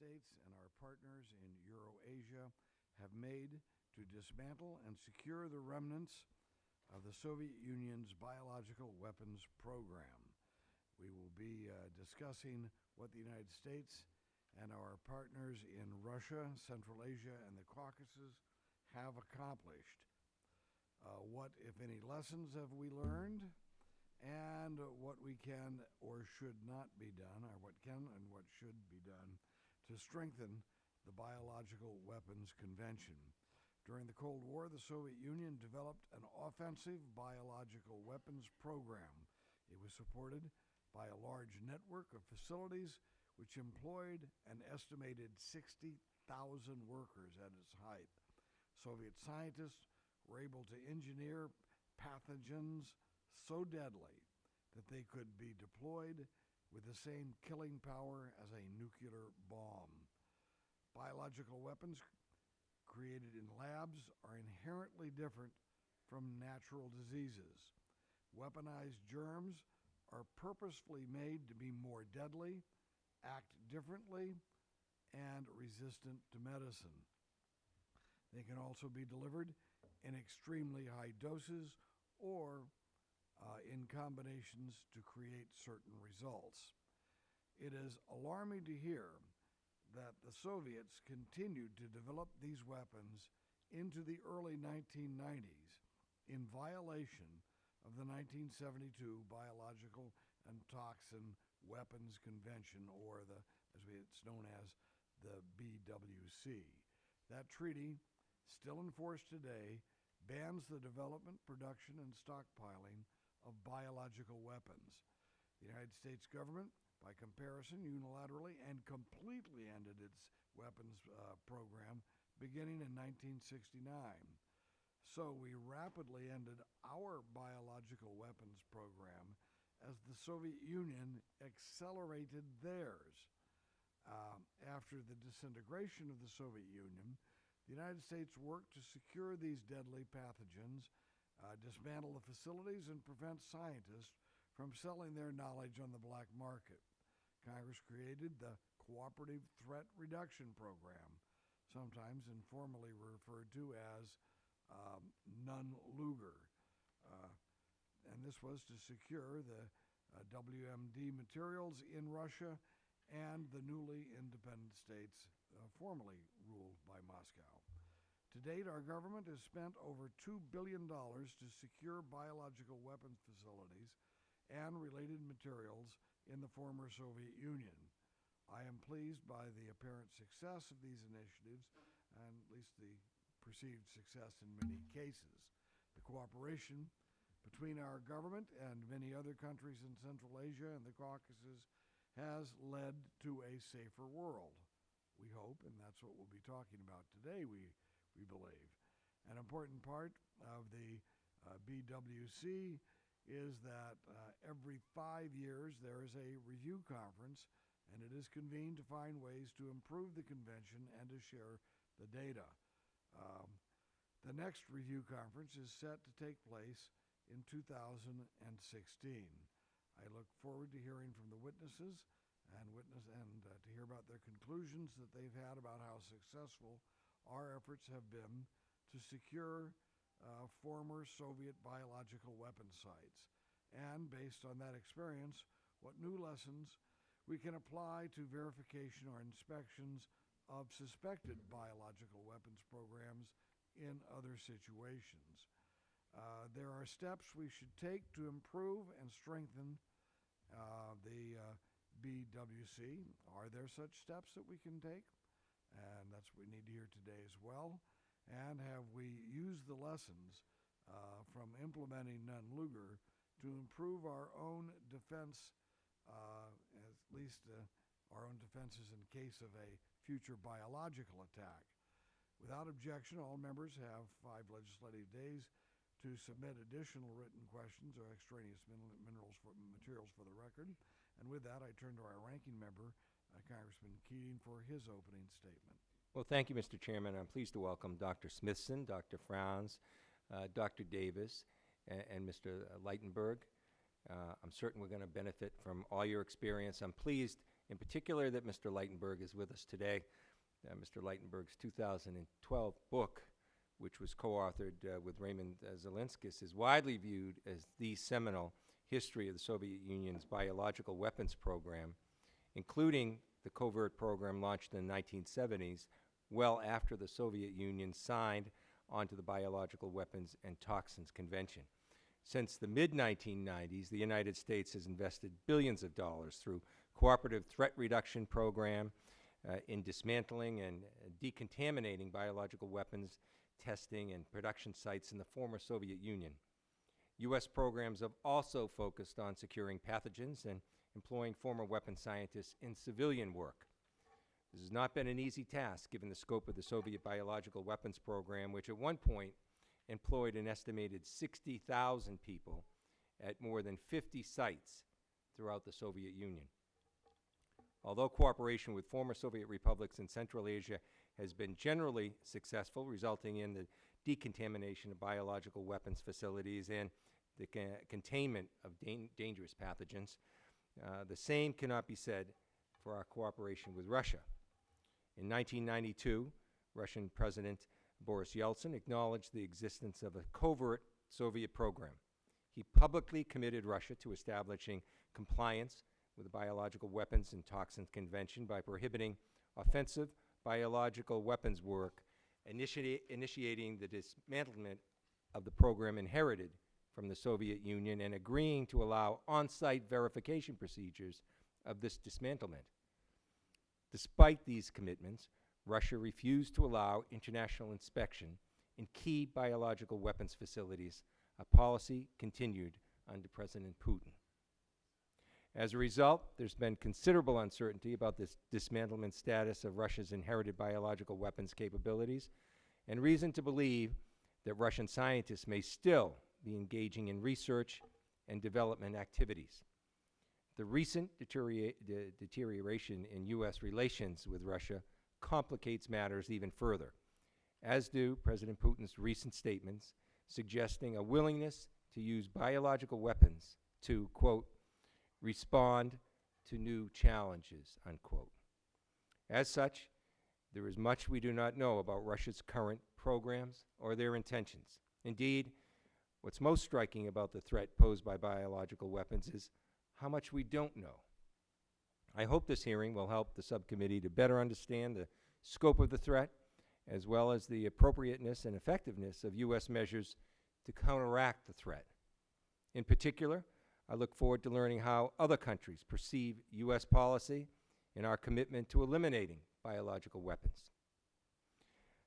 States and our partners in Eurasia have made to dismantle and secure the remnants of the Soviet Union's biological weapons program. We will be discussing what the United States and our partners in Russia, Central Asia, and the Caucasus have accomplished. What, if any, lessons have we learned, and what we can or should not be done, or what can and what should be done to strengthen the Biological Weapons Convention. During the Cold War, the Soviet Union developed an offensive biological weapons program. It was supported by a large network of facilities which employed an estimated 60,000 workers at its height. Soviet scientists were able to engineer pathogens so deadly that they could be deployed with the same killing power as a nuclear bomb. Biological weapons created in labs are inherently different from natural diseases. Weaponized germs are purposefully made to be more deadly, act differently, and resistant to medicine. They can also be delivered in extremely high doses or in combinations to create certain results. It is alarming to hear that the Soviets continued to develop these weapons into the early 1990s in violation of the 1972 Biological and Toxin Weapons Convention, or as it's known as the BWC. That treaty, still in force today, bans the development, production, and stockpiling of biological weapons. The United States government, by comparison, unilaterally and completely ended its weapons program beginning in 1969. So we rapidly ended our biological weapons program as the Soviet Union accelerated theirs. After the disintegration of the Soviet Union, the United States worked to secure these deadly pathogens, dismantle the facilities, and prevent scientists from selling their knowledge on the black market. Congress created the Cooperative Threat Reduction Program, sometimes informally referred to as Nunn-Lugar. And this was to secure the WMD materials in Russia and the newly independent states formerly ruled by Moscow. To date, our government has spent over $2 billion to secure biological weapons facilities and related materials in the former Soviet Union. I am pleased by the apparent success of these initiatives, and at least the perceived success in many cases. The cooperation between our government and many other countries in Central Asia and the Caucasus has led to a safer world, we hope, and that's what we'll be talking about today, we believe. An important part of the BWC is that every 5 years there is a review conference, and it is convened to find ways to improve the convention and to share the data. The next review conference is set to take place in 2016. I look forward to hearing from the witnesses and to hear about their conclusions that they've had about how successful our efforts have been to secure former Soviet biological weapon sites, and based on that experience, what new lessons we can apply to verification or inspections of suspected biological weapons programs in other situations. There are steps we should take to improve and strengthen the BWC. Are there such steps that we can take? And that's what we need to hear today as well. And have we used the lessons from implementing Nunn-Lugar to improve our own defense, at least our own defenses in case of a future biological attack? Without objection, all members have 5 legislative days to submit additional written questions or extraneous materials for the record. And with that, I turn to our ranking member, Congressman Keating, for his opening statement. Well, thank you, Mr. Chairman. I'm pleased to welcome Dr. Smithson, Dr. Franz, Dr. Davis, and Mr. Leitenberg. I'm certain we're going to benefit from all your experience. I'm pleased in particular that Mr. Leitenberg is with us today. Mr. Leitenberg's 2012 book, which was co-authored with Raymond Zelenskis, is widely viewed as the seminal history of the Soviet Union's biological weapons program, including the covert program launched in the 1970s, well after the Soviet Union signed onto the Biological Weapons and Toxins Convention. Since the mid-1990s, the United States has invested billions of dollars through cooperative threat reduction program in dismantling and decontaminating biological weapons testing and production sites in the former Soviet Union. U.S. programs have also focused on securing pathogens and employing former weapons scientists in civilian work. This has not been an easy task given the scope of the Soviet biological weapons program, which at one point employed an estimated 60,000 people at more than 50 sites throughout the Soviet Union. Although cooperation with former Soviet republics in Central Asia has been generally successful, resulting in the decontamination of biological weapons facilities and the containment of dangerous pathogens, the same cannot be said for our cooperation with Russia. In 1992, Russian President Boris Yeltsin acknowledged the existence of a covert Soviet program. He publicly committed Russia to establishing compliance with the Biological Weapons and Toxins Convention by prohibiting offensive biological weapons work, initiating the dismantlement of the program inherited from the Soviet Union, and agreeing to allow on-site verification procedures of this dismantlement. Despite these commitments, Russia refused to allow international inspection in key biological weapons facilities, a policy continued under President Putin. As a result, there's been considerable uncertainty about this dismantlement status of Russia's inherited biological weapons capabilities, and reason to believe that Russian scientists may still be engaging in research and development activities. The recent deterioration in U.S. relations with Russia complicates matters even further, as do President Putin's recent statements suggesting a willingness to use biological weapons to, quote, respond to new challenges, unquote. As such, there is much we do not know about Russia's current programs or their intentions. Indeed, what's most striking about the threat posed by biological weapons is how much we don't know. I hope this hearing will help the subcommittee to better understand the scope of the threat, as well as the appropriateness and effectiveness of U.S. measures to counteract the threat. In particular, I look forward to learning how other countries perceive U.S. policy and our commitment to eliminating biological weapons.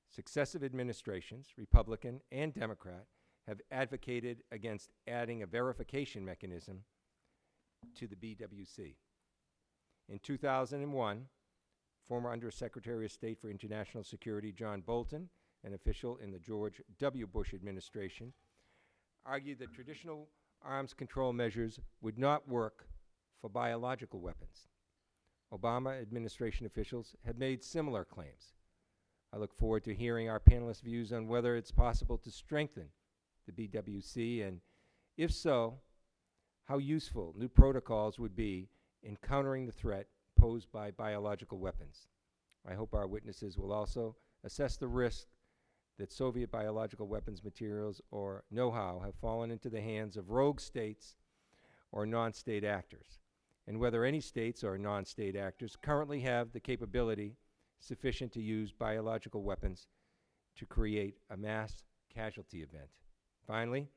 Successive administrations, Republican and Democrat, have advocated against adding a verification mechanism to the BWC. In 2001, former Undersecretary of State for International Security John Bolton, an official in the George W. Bush administration, argued that traditional arms control measures would not work for biological weapons. Obama administration officials have made similar claims. I look forward to hearing our panelists' views on whether it's possible to strengthen the BWC, and if so, how useful new protocols would be in countering the threat posed by biological weapons. I hope our witnesses will also assess the risk that Soviet biological weapons materials or know-how have fallen into the hands of rogue states or non-state actors, and whether any states or non-state actors currently have the capability sufficient to use biological weapons to create a mass casualty event. Finally,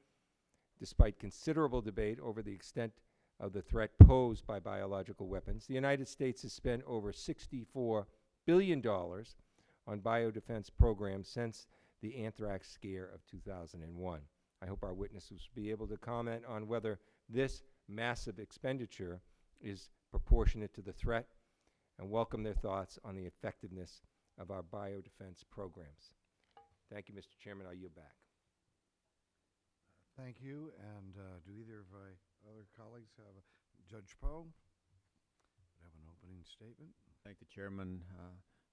despite considerable debate over the extent of the threat posed by biological weapons, the United States has spent over $64 billion on biodefense programs since the anthrax scare of 2001. I hope our witnesses will be able to comment on whether this massive expenditure is proportionate to the threat, and welcome their thoughts on the effectiveness of our biodefense programs. Thank you, Mr. Chairman. I'll yield back. Thank you. And do either of my other colleagues have Judge Poe have an opening statement? Thank the Chairman.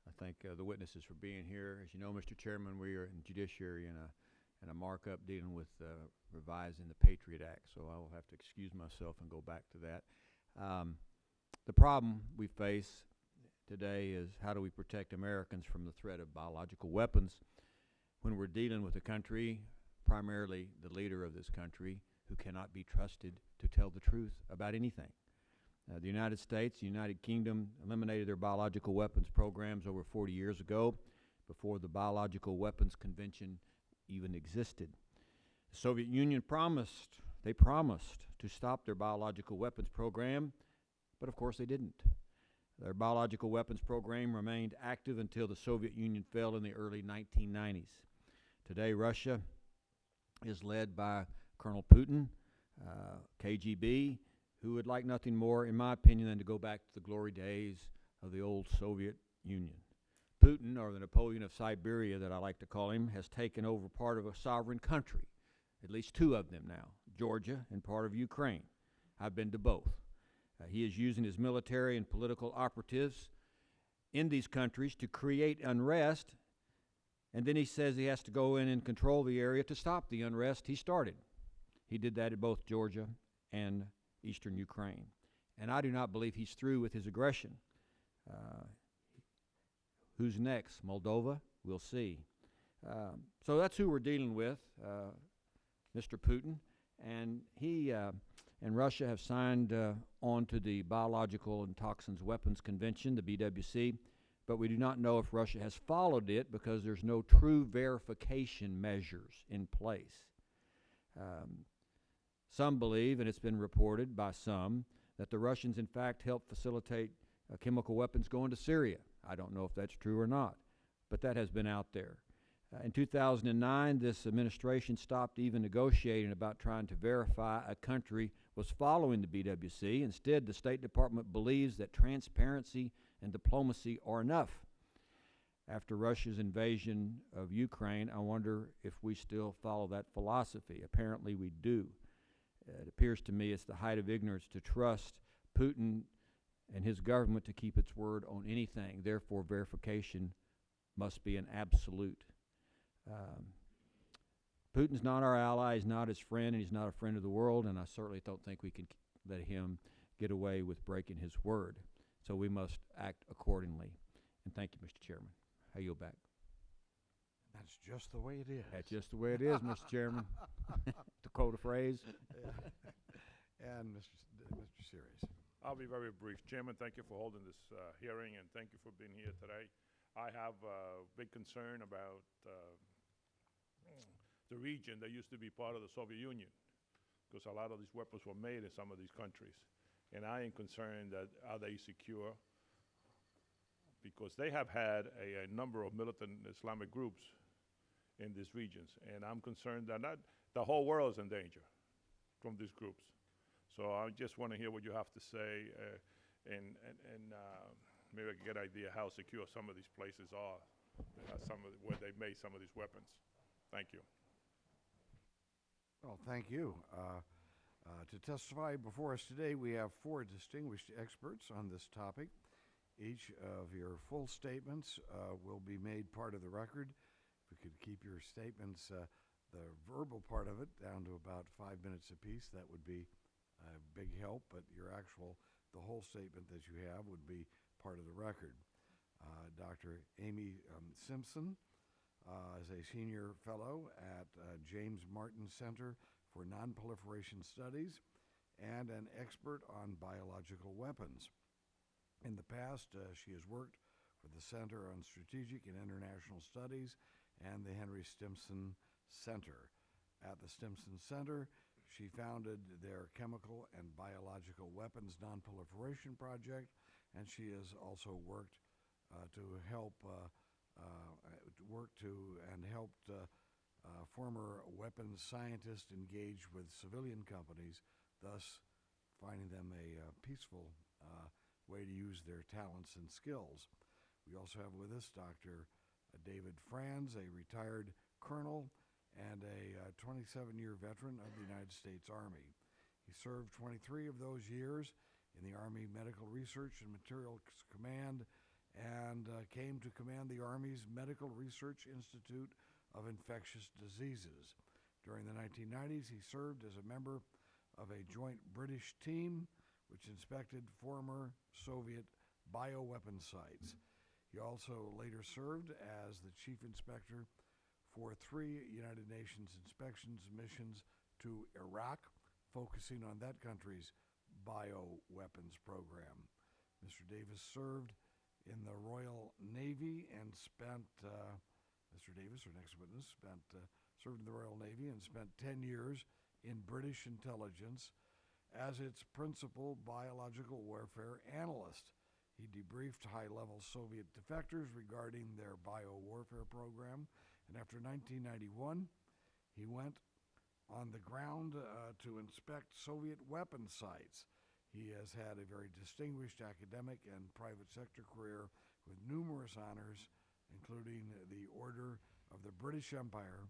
I thank the witnesses for being here. As you know, Mr. Chairman, we are in judiciary in a markup dealing with revising the Patriot Act, so I will have to excuse myself and go back to that. The problem we face today is how do we protect Americans from the threat of biological weapons when we're dealing with a country, primarily the leader of this country, who cannot be trusted to tell the truth about anything. The United States, the United Kingdom eliminated their biological weapons programs over 40 years ago, before the Biological Weapons Convention even existed. The Soviet Union promised to stop their biological weapons program, but of course they didn't. Their biological weapons program remained active until the Soviet Union fell in the early 1990s. Today, Russia is led by Colonel Putin, KGB, who would like nothing more, in my opinion, than to go back to the glory days of the old Soviet Union. Putin, or the Napoleon of Siberia that I like to call him, has taken over part of a sovereign country, at least two of them now, Georgia and part of Ukraine. I've been to both. He is using his military and political operatives in these countries to create unrest, and then he says he has to go in and control the area to stop the unrest he started. He did that in both Georgia and eastern Ukraine. And I do not believe he's through with his aggression. Who's next? Moldova? We'll see. So that's who we're dealing with, Mr. Putin. And he and Russia have signed on to the Biological and Toxins Weapons Convention, the BWC, but we do not know if Russia has followed it because there's no true verification measures in place. Some believe, and it's been reported by some, that the Russians in fact helped facilitate chemical weapons going to Syria. I don't know if that's true or not, but that has been out there. In 2009, this administration stopped even negotiating about trying to verify a country was following the BWC. Instead, the State Department believes that transparency and diplomacy are enough. After Russia's invasion of Ukraine, I wonder if we still follow that philosophy. Apparently we do. It appears to me it's the height of ignorance to trust Putin and his government to keep its word on anything. Therefore, verification must be an absolute. Putin's not our ally, he's not his friend, and he's not a friend of the world, and I certainly don't think we can let him get away with breaking his word. So we must act accordingly. And thank you, Mr. Chairman. I yield back. That's just the way it is. That's just the way it is, Mr. Chairman. To quote a phrase. And Mr. Series. I'll be very brief. Chairman, thank you for holding this hearing, and thank you for being here today. I have a big concern about the region that used to be part of the Soviet Union, because a lot of these weapons were made in some of these countries. And I am concerned that are they secure? Because they have had a number of militant Islamic groups in these regions. And I'm concerned that the whole world is in danger from these groups. So I just want to hear what you have to say, and maybe I can get an idea how secure some of these places are, where they made some of these weapons. Thank you. Well, thank you. To testify before us today, we have 4 distinguished experts on this topic. Each of your full statements will be made part of the record. If we could keep your statements, the verbal part of it, down to about 5 minutes apiece, that would be a big help, but the whole statement that you have would be part of the record. Dr. Amy Simpson is a senior fellow at James Martin Center for Nonproliferation Studies and an expert on biological weapons. In the past, she has worked for the Center on Strategic and International Studies and the Henry Stimson Center. At the Stimson Center, she founded their Chemical and Biological Weapons Nonproliferation Project, and she has also worked to help former weapons scientists engage with civilian companies, thus finding them a peaceful way to use their talents and skills. We also have with us Dr. David Franz, a retired colonel and a 27-year veteran of the United States Army. He served 23 of those years in the Army Medical Research and Materials Command and came to command the Army's Medical Research Institute of Infectious Diseases. During the 1990s, he served as a member of a joint British team which inspected former Soviet bioweapon sites. He also later served as the chief inspector for 3 United Nations inspections missions to Iraq, focusing on that country's bioweapons program. Mr. Davis served in the Royal Navy and spent, Mr. Davis, our next witness, served in the Royal Navy and spent 10 years in British intelligence as its principal biological warfare analyst. He debriefed high-level Soviet defectors regarding their biowarfare program, and after 1991, he went on the ground to inspect Soviet weapon sites. He has had a very distinguished academic and private sector career with numerous honors, including the Order of the British Empire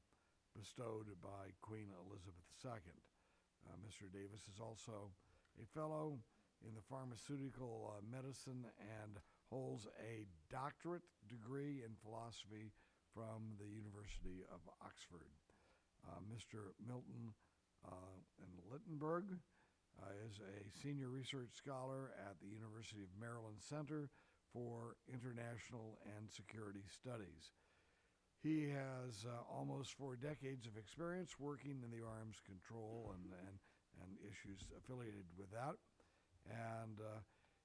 bestowed by Queen Elizabeth II. Mr. Davis is also a fellow in the pharmaceutical medicine and holds a doctorate degree in philosophy from the University of Oxford. Mr. Milton Littenberg is a senior research scholar at the University of Maryland Center for International and Security Studies. He has almost 4 decades of experience working in the arms control and issues affiliated with that. And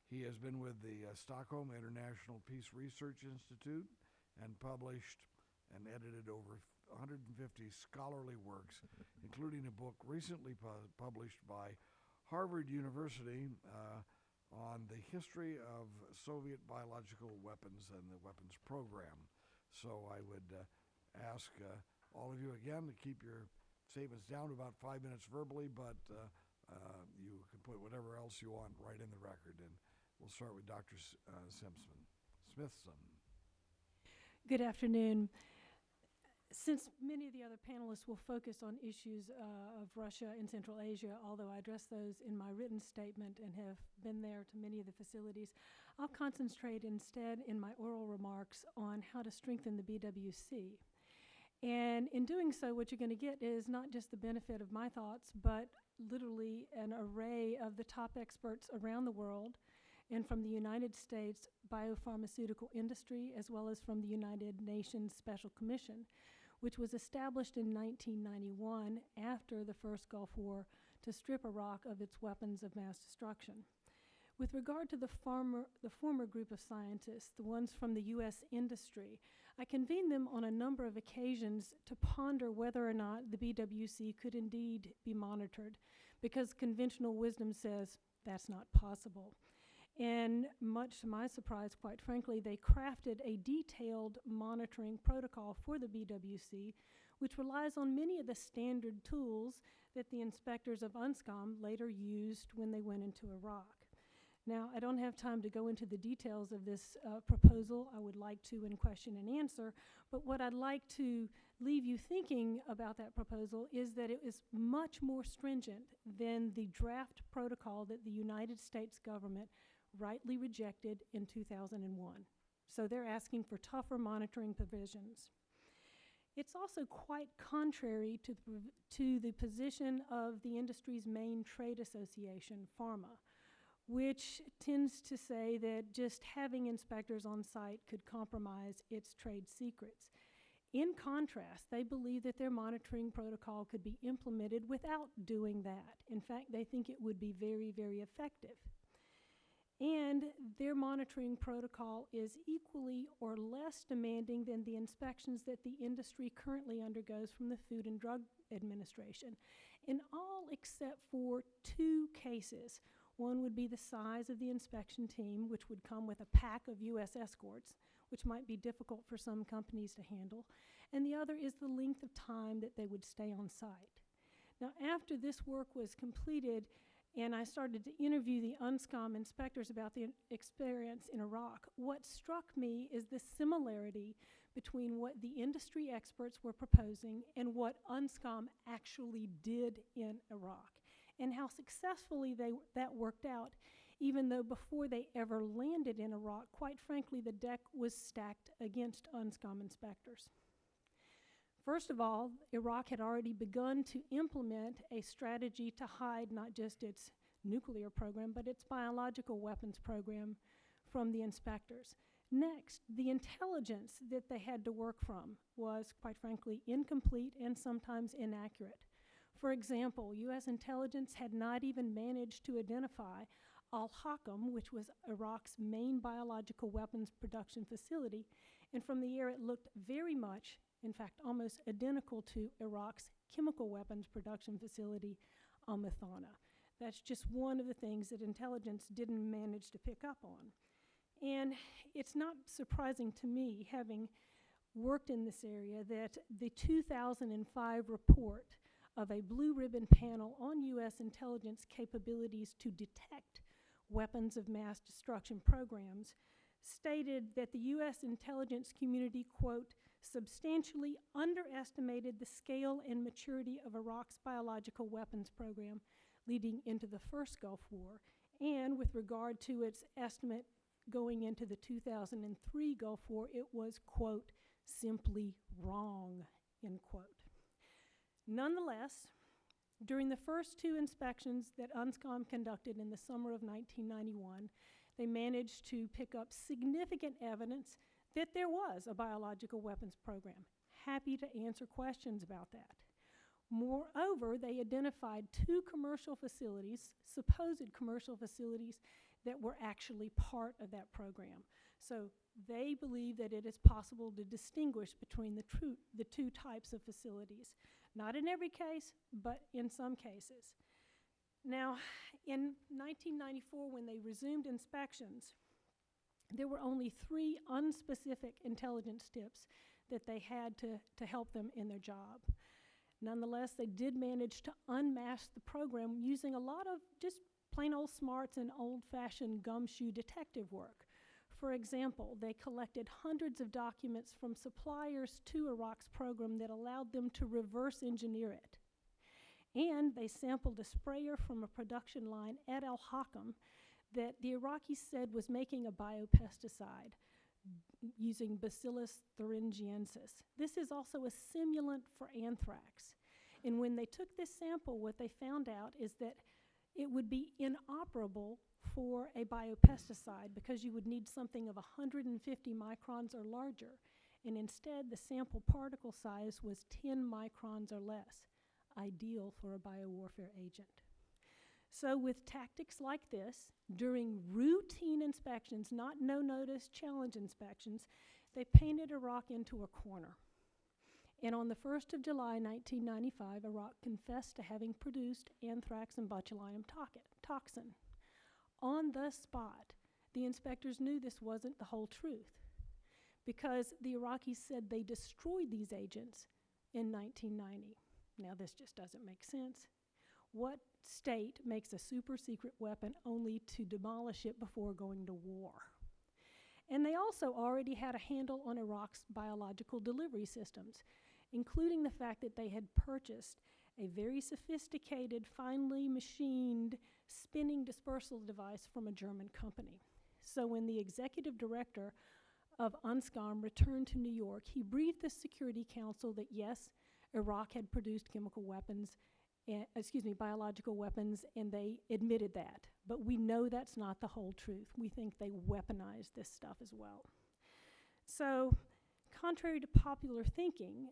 he has been with the Stockholm International Peace Research Institute and published and edited over 150 scholarly works, including a book recently published by Harvard University on the history of Soviet biological weapons and the weapons program. So I would ask all of you again to keep your statements down to about 5 minutes verbally, but you can put whatever else you want right in the record. And we'll start with Dr. Smithson. Good afternoon. Since many of the other panelists will focus on issues of Russia and Central Asia, although I address those in my written statement and have been there to many of the facilities, I'll concentrate instead in my oral remarks on how to strengthen the BWC. And in doing so, what you're going to get is not just the benefit of my thoughts, but literally an array of the top experts around the world and from the United States biopharmaceutical industry, as well as from the United Nations Special Commission, which was established in 1991 after the first Gulf War to strip Iraq of its weapons of mass destruction. With regard to the former group of scientists, the ones from the U.S. industry, I convened them on a number of occasions to ponder whether or not the BWC could indeed be monitored, because conventional wisdom says that's not possible. And much to my surprise, quite frankly, they crafted a detailed monitoring protocol for the BWC, which relies on many of the standard tools that the inspectors of UNSCOM later used when they went into Iraq. Now, I don't have time to go into the details of this proposal. I would like to in question and answer, but what I'd like to leave you thinking about that proposal is that it is much more stringent than the draft protocol that the United States government rightly rejected in 2001. So they're asking for tougher monitoring provisions. It's also quite contrary to the position of the industry's main trade association, PhRMA, which tends to say that just having inspectors on site could compromise its trade secrets. In contrast, they believe that their monitoring protocol could be implemented without doing that. In fact, they think it would be very, very effective. And their monitoring protocol is equally or less demanding than the inspections that the industry currently undergoes from the Food and Drug Administration, in all except for 2 cases. One would be the size of the inspection team, which would come with a pack of U.S. escorts, which might be difficult for some companies to handle, and the other is the length of time that they would stay on site. Now, after this work was completed, and I started to interview the UNSCOM inspectors about the experience in Iraq, what struck me is the similarity between what the industry experts were proposing and what UNSCOM actually did in Iraq, and how successfully that worked out, even though before they ever landed in Iraq, quite frankly, the deck was stacked against UNSCOM inspectors. First of all, Iraq had already begun to implement a strategy to hide not just its nuclear program, but its biological weapons program from the inspectors. Next, the intelligence that they had to work from was, quite frankly, incomplete and sometimes inaccurate. For example, U.S. intelligence had not even managed to identify Al-Hakam, which was Iraq's main biological weapons production facility, and from the air it looked very much, in fact almost identical to Iraq's chemical weapons production facility, Al-Mithana. That's just one of the things that intelligence didn't manage to pick up on. And it's not surprising to me, having worked in this area, that the 2005 report of a blue ribbon panel on U.S. intelligence capabilities to detect weapons of mass destruction programs stated that the U.S. intelligence community, quote, substantially underestimated the scale and maturity of Iraq's biological weapons program leading into the first Gulf War, and with regard to its estimate going into the 2003 Gulf War, it was, quote, simply wrong, end quote. Nonetheless, during the first two inspections that UNSCOM conducted in the summer of 1991, they managed to pick up significant evidence that there was a biological weapons program. Happy to answer questions about that. Moreover, they identified two commercial facilities, supposed commercial facilities, that were actually part of that program. So they believe that it is possible to distinguish between the two types of facilities. Not in every case, but in some cases. Now, in 1994, when they resumed inspections, there were only 3 unspecific intelligence tips that they had to help them in their job. Nonetheless, they did manage to unmask the program using a lot of just plain old smarts and old-fashioned gumshoe detective work. For example, they collected hundreds of documents from suppliers to Iraq's program that allowed them to reverse engineer it. And they sampled a sprayer from a production line at Al-Hakam that the Iraqis said was making a biopesticide using Bacillus thuringiensis. This is also a simulant for anthrax. And when they took this sample, what they found out is that it would be inoperable for a biopesticide because you would need something of 150 microns or larger. And instead, the sample particle size was 10 microns or less, ideal for a biowarfare agent. So with tactics like this, during routine inspections, not no-notice challenge inspections, they painted Iraq into a corner. And on the 1st of July, 1995, Iraq confessed to having produced anthrax and botulinum toxin. On the spot, the inspectors knew this wasn't the whole truth because the Iraqis said they destroyed these agents in 1990. Now, this just doesn't make sense. What state makes a super secret weapon only to demolish it before going to war? And they also already had a handle on Iraq's biological delivery systems, including the fact that they had purchased a very sophisticated, finely machined spinning dispersal device from a German company. So when the executive director of UNSCOM returned to New York, he briefed the Security Council that yes, Iraq had produced chemical weapons, biological weapons, and they admitted that. But we know that's not the whole truth. We think they weaponized this stuff as well. So, contrary to popular thinking,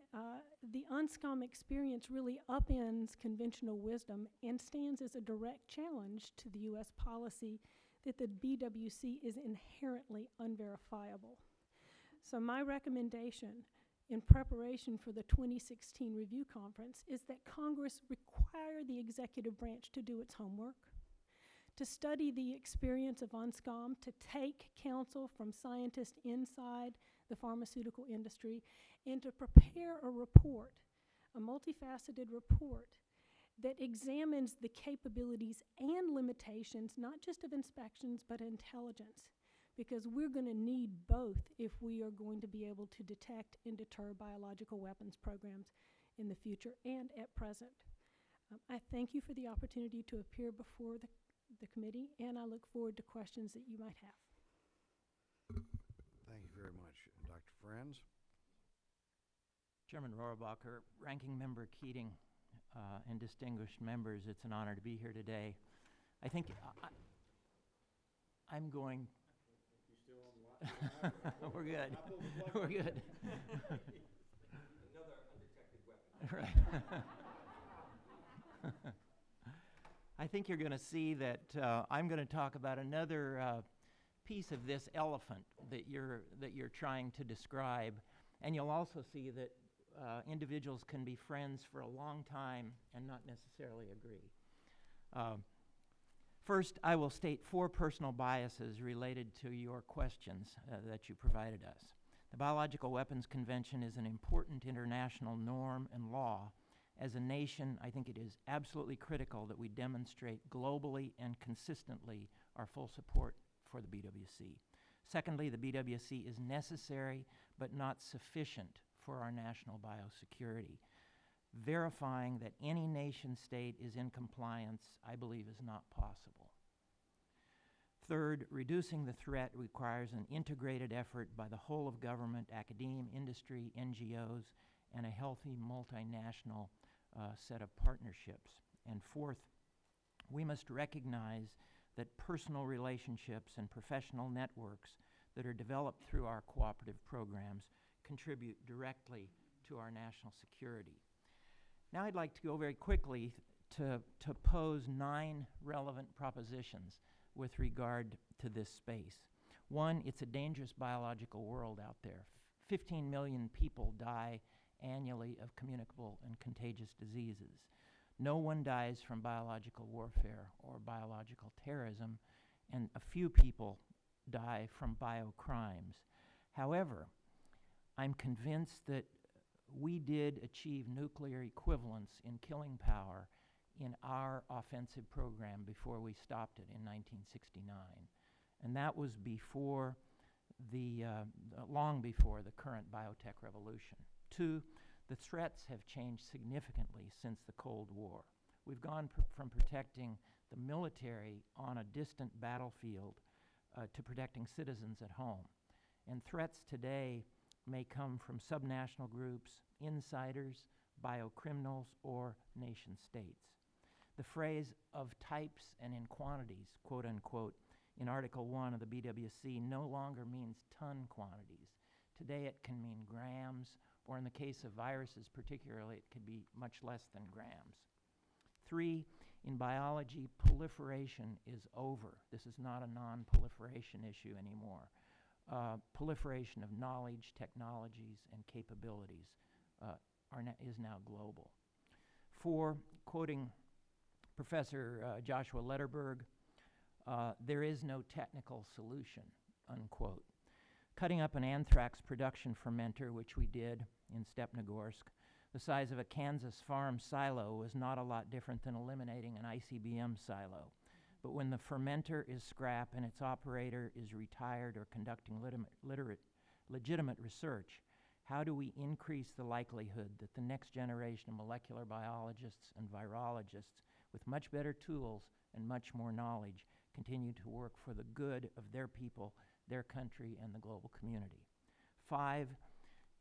the UNSCOM experience really upends conventional wisdom and stands as a direct challenge to the U.S. policy that the BWC is inherently unverifiable. So my recommendation in preparation for the 2016 review conference is that Congress require the executive branch to do its homework, to study the experience of UNSCOM, to take counsel from scientists inside the pharmaceutical industry, and to prepare a report, a multifaceted report, that examines the capabilities and limitations, not just of inspections, but intelligence, because we're going to need both if we are going to be able to detect and deter biological weapons programs in the future and at present. I thank you for the opportunity to appear before the committee, and I look forward to questions that you might have. Thank you very much. Dr. Franz? Chairman Rohrabacher, Ranking Member Keating, and distinguished members, it's an honor to be here today. I think I'm going. We're good. We're good. Another undetected weapon. Right. I think you're going to see that I'm going to talk about another piece of this elephant that you're trying to describe, and you'll also see that individuals can be friends for a long time and not necessarily agree. First, I will state 4 personal biases related to your questions that you provided us. The Biological Weapons Convention is an important international norm and law. As a nation, I think it is absolutely critical that we demonstrate globally and consistently our full support for the BWC. Secondly, the BWC is necessary but not sufficient for our national biosecurity. Verifying that any nation state is in compliance, I believe, is not possible. Third, reducing the threat requires an integrated effort by the whole of government, academia, industry, NGOs, and a healthy multinational set of partnerships. And fourth, we must recognize that personal relationships and professional networks that are developed through our cooperative programs contribute directly to our national security. Now I'd like to go very quickly to pose 9 relevant propositions with regard to this space. One, it's a dangerous biological world out there. 15 million people die annually of communicable and contagious diseases. No one dies from biological warfare or biological terrorism, and a few people die from biocrimes. However, I'm convinced that we did achieve nuclear equivalence in killing power in our offensive program before we stopped it in 1969. And that was before long before the current biotech revolution. 2, the threats have changed significantly since the Cold War. We've gone from protecting the military on a distant battlefield to protecting citizens at home. And threats today may come from subnational groups, insiders, biocriminals, or nation states. The phrase "of types and in quantities," quote unquote, in Article 1 of the BWC no longer means ton quantities. Today it can mean grams, or in the case of viruses particularly, it could be much less than grams. 3, in biology, proliferation is over. This is not a non-proliferation issue anymore. Proliferation of knowledge, technologies, and capabilities is now global. 4, quoting Professor Joshua Lederberg, there is no technical solution, unquote. Cutting up an anthrax production fermenter, which we did in Stepnogorsk, the size of a Kansas farm silo was not a lot different than eliminating an ICBM silo. But when the fermenter is scrap and its operator is retired or conducting legitimate research, how do we increase the likelihood that the next generation of molecular biologists and virologists with much better tools and much more knowledge continue to work for the good of their people, their country, and the global community? 5,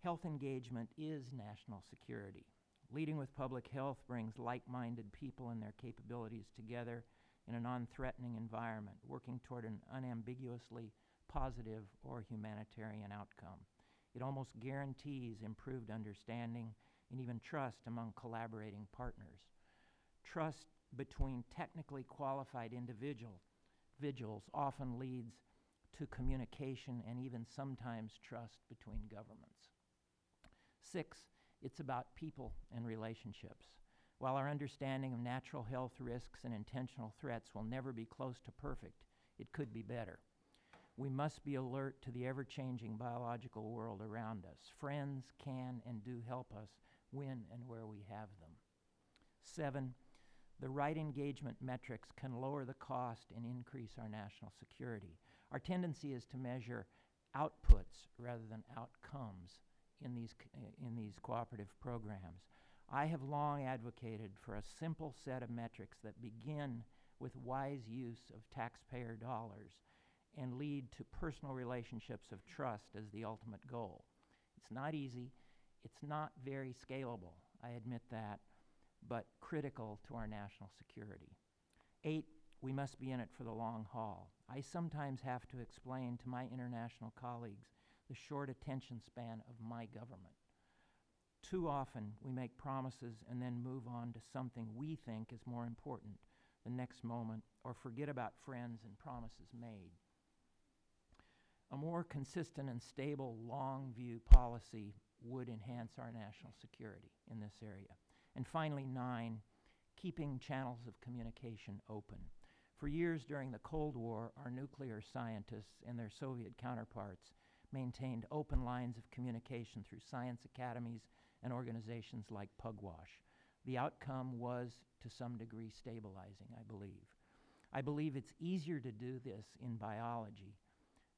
health engagement is national security. Leading with public health brings like-minded people and their capabilities together in a non-threatening environment, working toward an unambiguously positive or humanitarian outcome. It almost guarantees improved understanding and even trust among collaborating partners. Trust between technically qualified individuals often leads to communication and even sometimes trust between governments. 6, it's about people and relationships. While our understanding of natural health risks and intentional threats will never be close to perfect, it could be better. We must be alert to the ever-changing biological world around us. Friends can and do help us when and where we have them. 7, the right engagement metrics can lower the cost and increase our national security. Our tendency is to measure outputs rather than outcomes in these cooperative programs. I have long advocated for a simple set of metrics that begin with wise use of taxpayer dollars and lead to personal relationships of trust as the ultimate goal. It's not easy. It's not very scalable, I admit that, but critical to our national security. 8, we must be in it for the long haul. I sometimes have to explain to my international colleagues the short attention span of my government. Too often, we make promises and then move on to something we think is more important the next moment, or forget about friends and promises made. A more consistent and stable long-view policy would enhance our national security in this area. And finally, 9, keeping channels of communication open. For years during the Cold War, our nuclear scientists and their Soviet counterparts maintained open lines of communication through science academies and organizations like Pugwash. The outcome was, to some degree, stabilizing, I believe. I believe it's easier to do this in biology.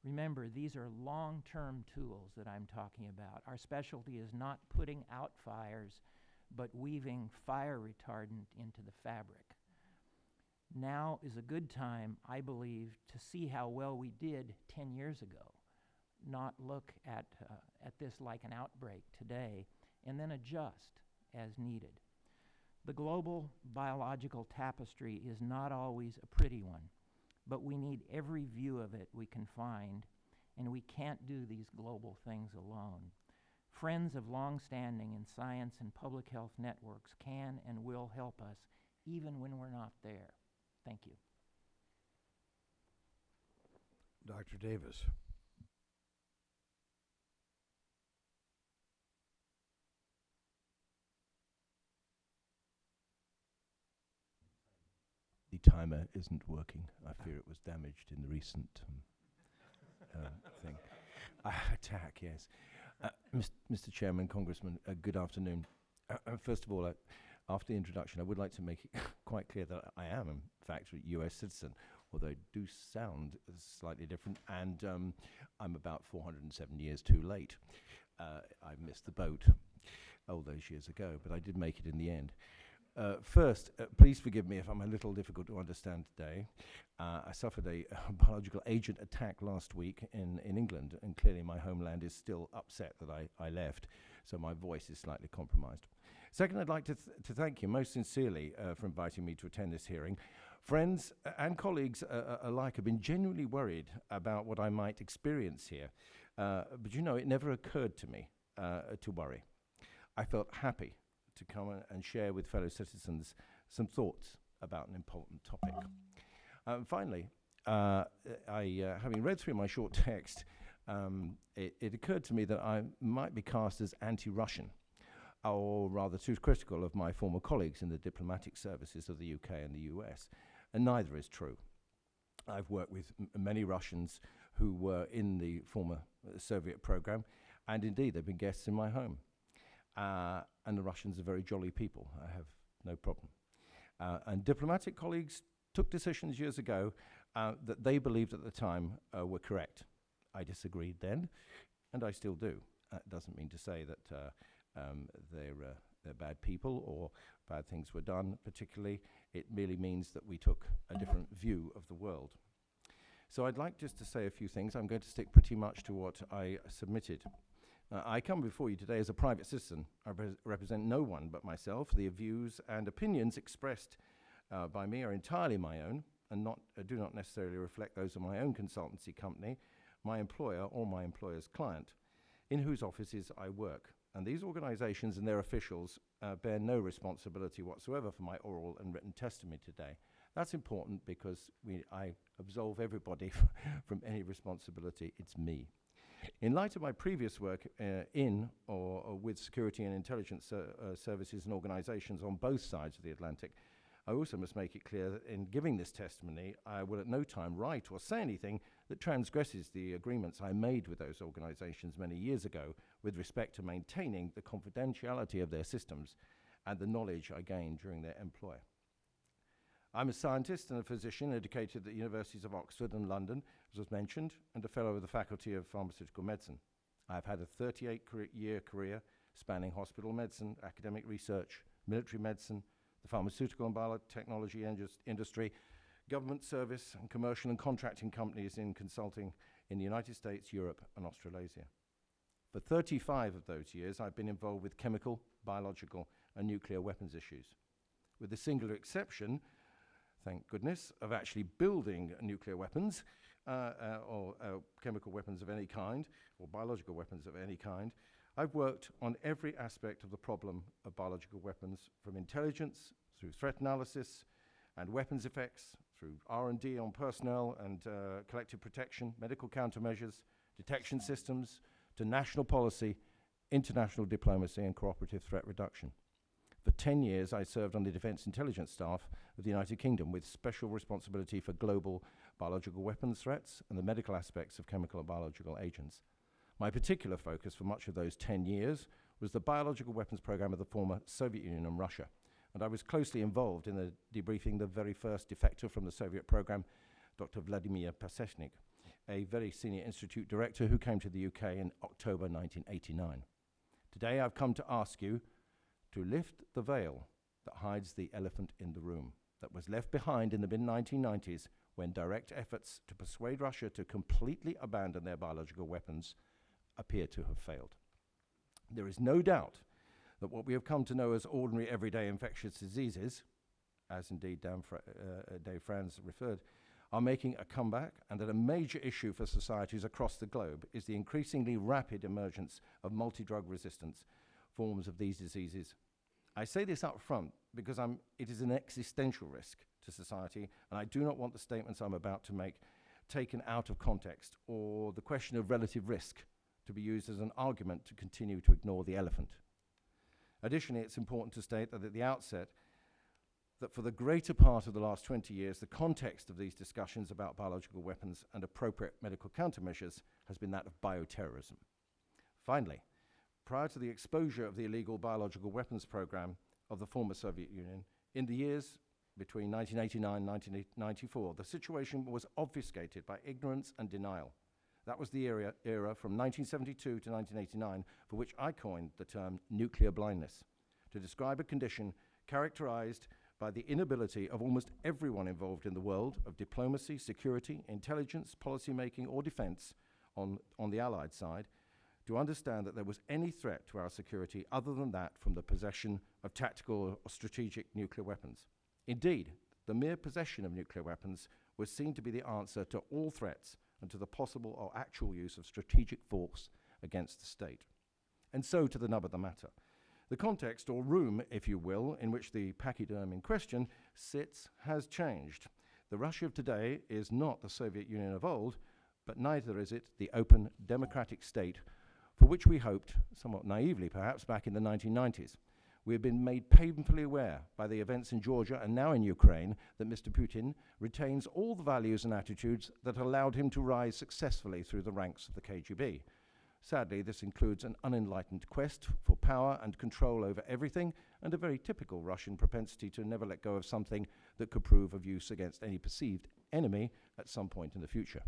Remember, these are long-term tools that I'm talking about. Our specialty is not putting out fires, but weaving fire retardant into the fabric. Now is a good time, I believe, to see how well we did 10 years ago, not look at this like an outbreak today, and then adjust as needed. The global biological tapestry is not always a pretty one, but we need every view of it we can find, and we can't do these global things alone. Friends of long-standing in science and public health networks can and will help us, even when we're not there. Thank you. Dr. Davis. The timer isn't working. I fear it was damaged in the recent thing. Attack, yes. Mr. Chairman, Congressman, good afternoon. First of all, after the introduction, I would like to make it quite clear that I am, in fact, a US citizen, although I do sound slightly different, and I'm about 407 years too late. I missed the boat all those years ago, but I did make it in the end. First, please forgive me if I'm a little difficult to understand today. I suffered a biological agent attack last week in England, and clearly my homeland is still upset that I left, so my voice is slightly compromised. Second, I'd like to thank you most sincerely for inviting me to attend this hearing. Friends and colleagues alike have been genuinely worried about what I might experience here, but you know, it never occurred to me to worry. I felt happy to come and share with fellow citizens some thoughts about an important topic. Finally, having read through my short text, it occurred to me that I might be cast as anti-Russian, or rather too critical of my former colleagues in the diplomatic services of the UK and the US, and neither is true. I've worked with many Russians who were in the former Soviet program, and indeed they've been guests in my home. And the Russians are very jolly people. I have no problem. And diplomatic colleagues took decisions years ago that they believed at the time were correct. I disagreed then, and I still do. That doesn't mean to say that they're bad people or bad things were done particularly. It merely means that we took a different view of the world. So I'd like just to say a few things. I'm going to stick pretty much to what I submitted. I come before you today as a private citizen. I represent no one but myself. The views and opinions expressed by me are entirely my own and do not necessarily reflect those of my own consultancy company, my employer, or my employer's client, in whose offices I work. And these organizations and their officials bear no responsibility whatsoever for my oral and written testimony today. That's important because I absolve everybody from any responsibility. It's me. In light of my previous work in or with security and intelligence services and organizations on both sides of the Atlantic, I also must make it clear that in giving this testimony, I will at no time write or say anything that transgresses the agreements I made with those organizations many years ago with respect to maintaining the confidentiality of their systems and the knowledge I gained during their employ. I'm a scientist and a physician educated at the Universities of Oxford and London, as was mentioned, and a fellow of the Faculty of Pharmaceutical Medicine. I've had a 38-year career spanning hospital medicine, academic research, military medicine, the pharmaceutical and biotechnology industry, government service, and commercial and contracting companies in consulting in the United States, Europe, and Australasia. For 35 of those years, I've been involved with chemical, biological, and nuclear weapons issues. With the singular exception thank goodness, of actually building nuclear weapons or chemical weapons of any kind, or biological weapons of any kind, I've worked on every aspect of the problem of biological weapons, from intelligence through threat analysis and weapons effects, through R&D on personnel and collective protection, medical countermeasures, detection systems, to national policy, international diplomacy, and cooperative threat reduction. For 10 years, I served on the Defence Intelligence Staff of the United Kingdom with special responsibility for global biological weapons threats and the medical aspects of chemical and biological agents. My particular focus for much of those 10 years was the biological weapons program of the former Soviet Union and Russia. And I was closely involved in the debriefing the very first defector from the Soviet program, Dr. Vladimir Pasechnik, a very senior institute director who came to the UK in October 1989. Today I've come to ask you to lift the veil that hides the elephant in the room that was left behind in the mid-1990s when direct efforts to persuade Russia to completely abandon their biological weapons appear to have failed. There is no doubt that what we have come to know as ordinary everyday infectious diseases, as indeed Dave Franz referred, are making a comeback, and that a major issue for societies across the globe is the increasingly rapid emergence of multi-drug resistance forms of these diseases. I say this up front because it is an existential risk to society, and I do not want the statements I'm about to make taken out of context or the question of relative risk to be used as an argument to continue to ignore the elephant. Additionally, it's important to state that at the outset that for the greater part of the last 20 years, the context of these discussions about biological weapons and appropriate medical countermeasures has been that of bioterrorism. Finally, prior to the exposure of the illegal biological weapons program of the former Soviet Union, in the years between 1989 and 1994, the situation was obfuscated by ignorance and denial. That was the era from 1972 to 1989 for which I coined the term nuclear blindness, to describe a condition characterized by the inability of almost everyone involved in the world of diplomacy, security, intelligence, policymaking, or defense on the Allied side to understand that there was any threat to our security other than that from the possession of tactical or strategic nuclear weapons. Indeed, the mere possession of nuclear weapons was seen to be the answer to all threats and to the possible or actual use of strategic force against the state. And so to the nub of the matter. The context, or room, if you will, in which the pachyderm in question sits has changed. The Russia of today is not the Soviet Union of old, but neither is it the open, democratic state for which we hoped, somewhat naively perhaps, back in the 1990s. We have been made painfully aware by the events in Georgia and now in Ukraine that Mr. Putin retains all the values and attitudes that allowed him to rise successfully through the ranks of the KGB. Sadly, this includes an unenlightened quest for power and control over everything, and a very typical Russian propensity to never let go of something that could prove of use against any perceived enemy at some point in the future.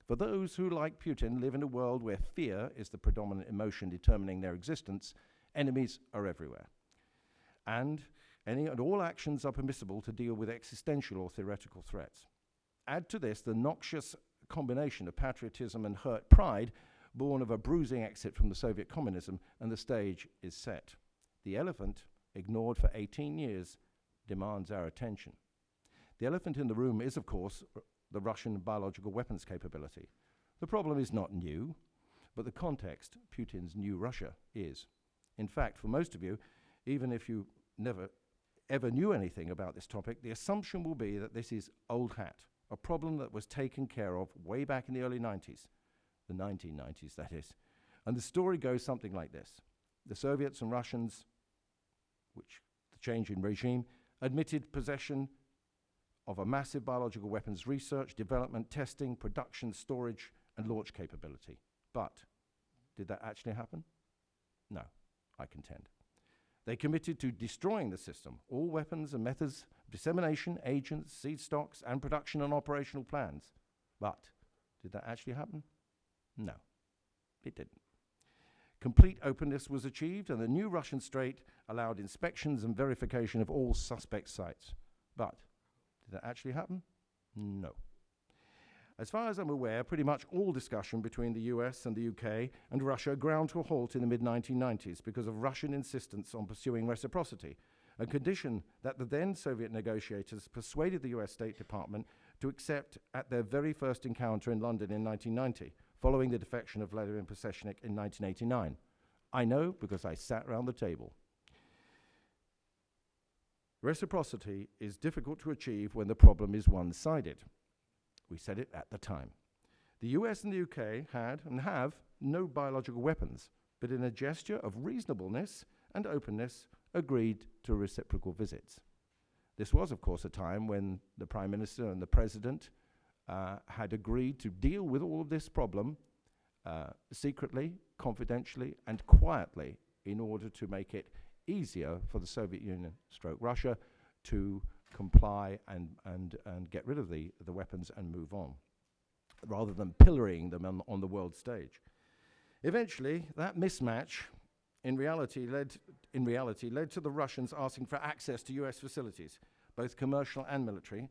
For those who, like Putin, live in a world where fear is the predominant emotion determining their existence, enemies are everywhere. And any and all actions are permissible to deal with existential or theoretical threats. Add to this the noxious combination of patriotism and hurt pride born of a bruising exit from the Soviet communism, and the stage is set. The elephant, ignored for 18 years, demands our attention. The elephant in the room is, of course, the Russian biological weapons capability. The problem is not new, but the context, Putin's new Russia, is. In fact, for most of you, even if you never ever knew anything about this topic, the assumption will be that this is old hat, a problem that was taken care of way back in the early 90s. The 1990s, that is. And the story goes something like this. The Soviets and Russians, which the change in regime, admitted possession of a massive biological weapons research, development, testing, production, storage, and launch capability. But did that actually happen? No, I contend. They committed to destroying the system, all weapons and methods of dissemination, agents, seed stocks, and production and operational plans. But did that actually happen? No, it didn't. Complete openness was achieved, and the new Russian state allowed inspections and verification of all suspect sites. But did that actually happen? No. As far as I'm aware, pretty much all discussion between the US and the UK and Russia ground to a halt in the mid-1990s because of Russian insistence on pursuing reciprocity, a condition that the then Soviet negotiators persuaded the US State Department to accept at their very first encounter in London in 1990, following the defection of Vladimir Pasechnik in 1989. I know because I sat around the table. Reciprocity is difficult to achieve when the problem is one-sided. We said it at the time. The US and the UK had and have no biological weapons, but in a gesture of reasonableness and openness, agreed to reciprocal visits. This was, of course, a time when the Prime Minister and the President had agreed to deal with all of this problem secretly, confidentially, and quietly in order to make it easier for the Soviet Union / Russia to comply and get rid of the weapons and move on, rather than pillorying them on the world stage. Eventually, that mismatch in reality led to the Russians asking for access to US facilities, both commercial and military,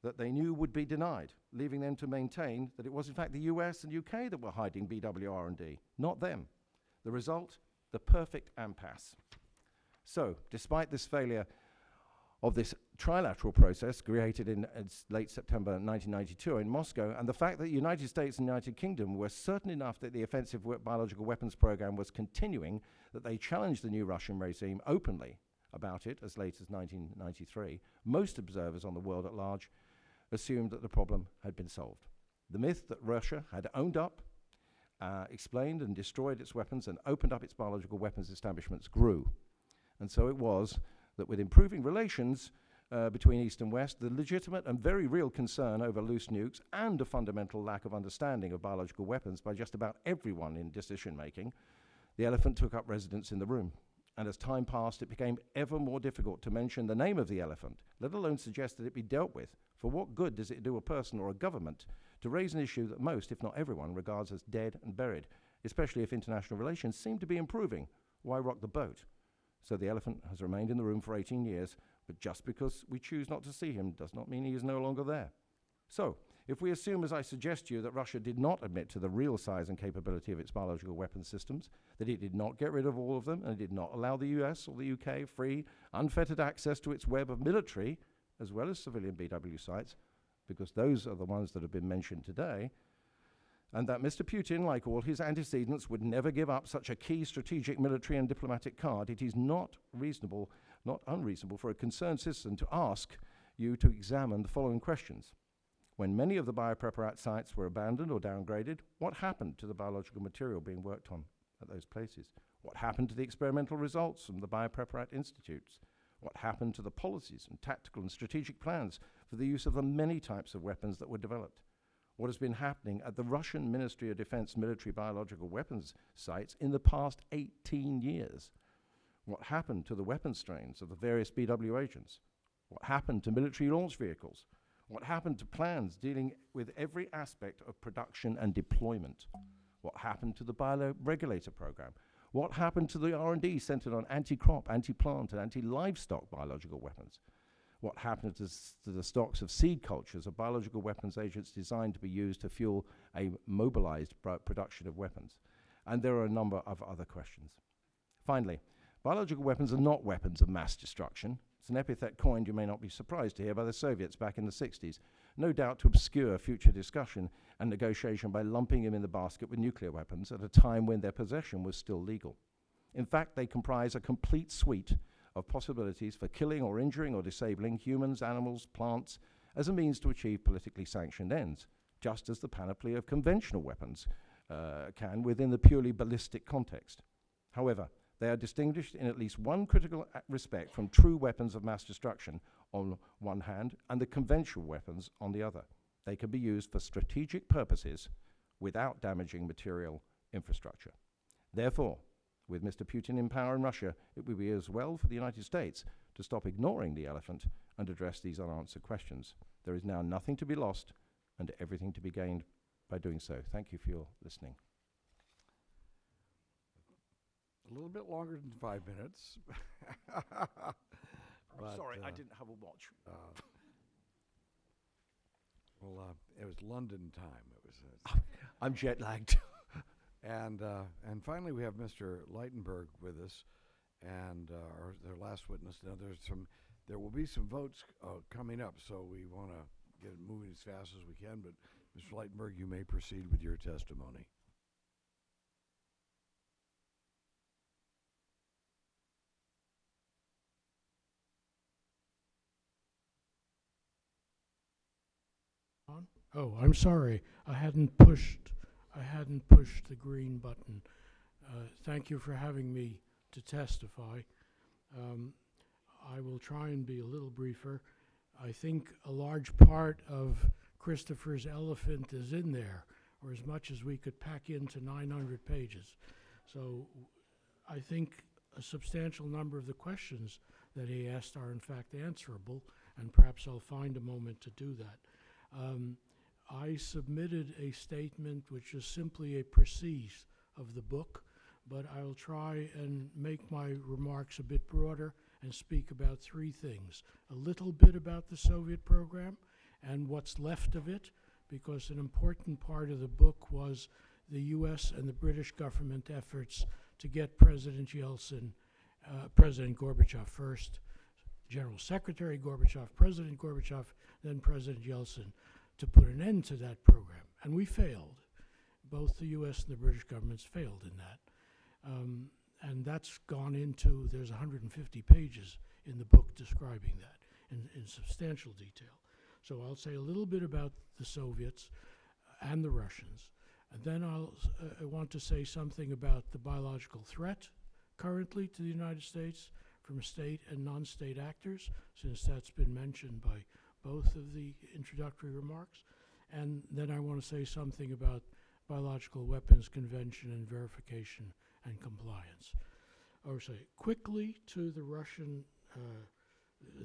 that they knew would be denied, leaving them to maintain that it was in fact the US and UK that were hiding BWR&D, not them. The result, the perfect impasse. So, despite this failure of this trilateral process created in late September 1992 in Moscow, and the fact that the United States and United Kingdom were certain enough that the offensive biological weapons program was continuing, that they challenged the new Russian regime openly about it as late as 1993, most observers on the world at large assumed that the problem had been solved. The myth that Russia had owned up, explained and destroyed its weapons and opened up its biological weapons establishments grew. And so it was that with improving relations between East and West, the legitimate and very real concern over loose nukes and a fundamental lack of understanding of biological weapons by just about everyone in decision-making, the elephant took up residence in the room. And as time passed, it became ever more difficult to mention the name of the elephant, let alone suggest that it be dealt with. For what good does it do a person or a government to raise an issue that most, if not everyone, regards as dead and buried, especially if international relations seem to be improving? Why rock the boat? So the elephant has remained in the room for 18 years, but just because we choose not to see him does not mean he is no longer there. So, if we assume, as I suggest to you, that Russia did not admit to the real size and capability of its biological weapons systems, that it did not get rid of all of them, and it did not allow the US or the UK free, unfettered access to its web of military, as well as civilian BW sites, because those are the ones that have been mentioned today, and that Mr. Putin, like all his antecedents, would never give up such a key strategic military and diplomatic card, it is not reasonable, not unreasonable for a concerned citizen to ask you to examine the following questions. When many of the biopreparat sites were abandoned or downgraded, what happened to the biological material being worked on at those places? What happened to the experimental results from the biopreparat institutes? What happened to the policies and tactical and strategic plans for the use of the many types of weapons that were developed? What has been happening at the Russian Ministry of Defense military biological weapons sites in the past 18 years? What happened to the weapon strains of the various BW agents? What happened to military launch vehicles? What happened to plans dealing with every aspect of production and deployment? What happened to the bioregulator program? What happened to the R&D centered on anti-crop, anti-plant, and anti-livestock biological weapons? What happened to the stocks of seed cultures of biological weapons agents designed to be used to fuel a mobilized production of weapons? And there are a number of other questions. Finally, biological weapons are not weapons of mass destruction. It's an epithet coined, you may not be surprised to hear, by the Soviets back in the 60s, no doubt to obscure future discussion and negotiation by lumping them in the basket with nuclear weapons at a time when their possession was still legal. In fact, they comprise a complete suite of possibilities for killing or injuring or disabling humans, animals, plants, as a means to achieve politically sanctioned ends, just as the panoply of conventional weapons can within the purely ballistic context. However, they are distinguished in at least one critical respect from true weapons of mass destruction on one hand and the conventional weapons on the other. They can be used for strategic purposes without damaging material infrastructure. Therefore, with Mr. Putin in power in Russia, it would be as well for the United States to stop ignoring the elephant and address these unanswered questions. There is now nothing to be lost and everything to be gained by doing so. Thank you for your listening. A little bit longer than 5 minutes. I'm sorry, I didn't have a watch. It was London time. It was. I'm jet lagged. And finally, we have Mr. Leitenberg with us. and their last witness. Now, there will be some votes coming up, so we want to get it moving as fast as we can. But Mr. Leitenberg, you may proceed with your testimony. Oh, I'm sorry. I hadn't pushed the green button. Thank you for having me to testify. I will try and be a little briefer. I think a large part of Christopher's elephant is in there, or as much as we could pack into 900 pages. So I think a substantial number of the questions that he asked are in fact answerable, and perhaps I'll find a moment to do that. I submitted a statement which is simply a précis of the book, but I'll try and make my remarks a bit broader and speak about three things. A little bit about the Soviet program and what's left of it, because an important part of the book was the U.S. and the British government efforts to get President Yeltsin, President Gorbachev first, General Secretary Gorbachev, President Gorbachev, then President Yeltsin, to put an end to that program. And we failed. Both the U.S. and the British governments failed in that. And that's gone into, there's 150 pages in the book describing that in substantial detail. So I'll say a little bit about the Soviets and the Russians. And then I want to say something about the biological threat currently to the United States from state and non-state actors, since that's been mentioned by both of the introductory remarks. And then I want to say something about biological weapons convention and verification and compliance. Or say quickly to the Russian,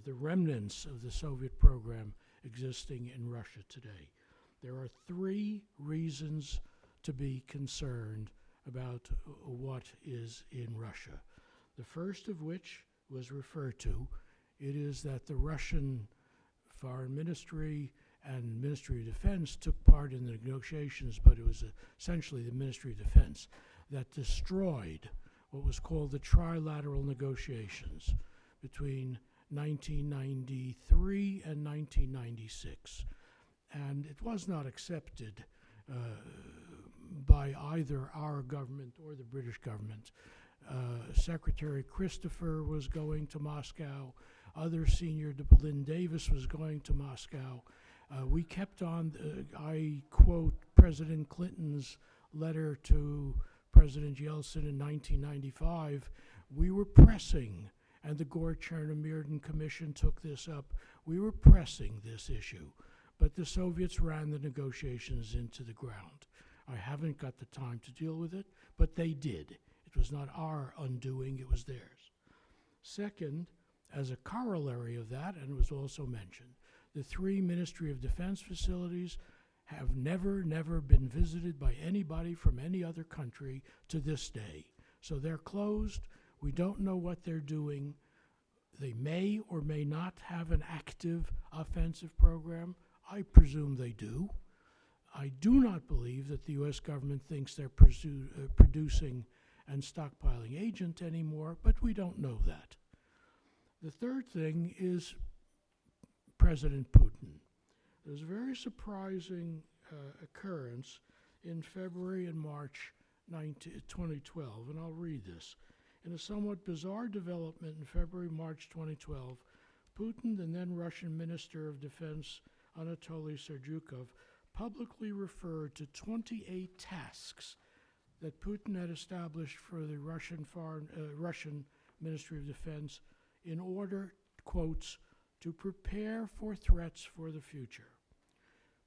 the remnants of the Soviet program existing in Russia today. There are three reasons to be concerned about what is in Russia. The first of which was referred to. It is that the Russian Foreign Ministry and Ministry of Defense took part in the negotiations, but it was essentially the Ministry of Defense that destroyed what was called the trilateral negotiations between 1993 and 1996. And it was not accepted by either our government or the British government. Secretary Christopher was going to Moscow. Other senior, Lynn Davis, was going to Moscow. We kept on, I quote President Clinton's letter to President Yeltsin in 1995. We were pressing, and the Gore-Chernomyrdin Commission took this up. We were pressing this issue, but the Soviets ran the negotiations into the ground. I haven't got the time to deal with it, but they did. It was not our undoing, it was theirs. Second, as a corollary of that, and it was also mentioned, the three Ministry of Defense facilities have never been visited by anybody from any other country to this day. So they're closed. We don't know what they're doing. They may or may not have an active offensive program. I presume they do. I do not believe that the U.S. government thinks they're producing and stockpiling agent anymore, but we don't know that. The third thing is President Putin. There's a very surprising occurrence in February and March 2012, and I'll read this. In a somewhat bizarre development in February, March 2012, Putin, the then Russian Minister of Defense Anatoly Serdyukov, publicly referred to 28 tasks that Putin had established for the Russian Ministry of Defense in order, quotes, to prepare for threats for the future.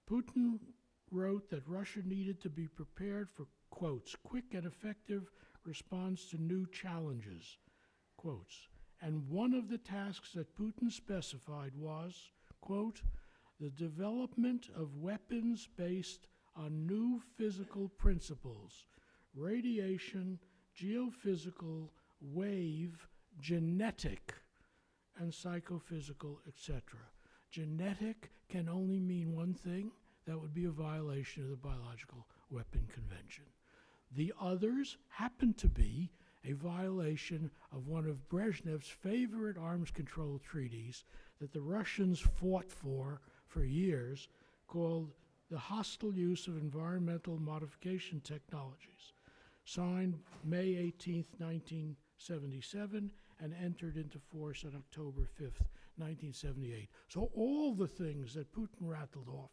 Putin wrote that Russia needed to be prepared for, quotes, quick and effective response to new challenges, quotes. And one of the tasks that Putin specified was, quote, the development of weapons based on new physical principles, radiation, geophysical, wave, genetic, and psychophysical, etc. Genetic can only mean one thing. That would be a violation of the Biological Weapon Convention. The others happen to be a violation of one of Brezhnev's favorite arms control treaties that the Russians fought for years, called the Hostile Use of Environmental Modification Technologies, signed May 18th, 1977, and entered into force on October 5th, 1978. So all the things that Putin rattled off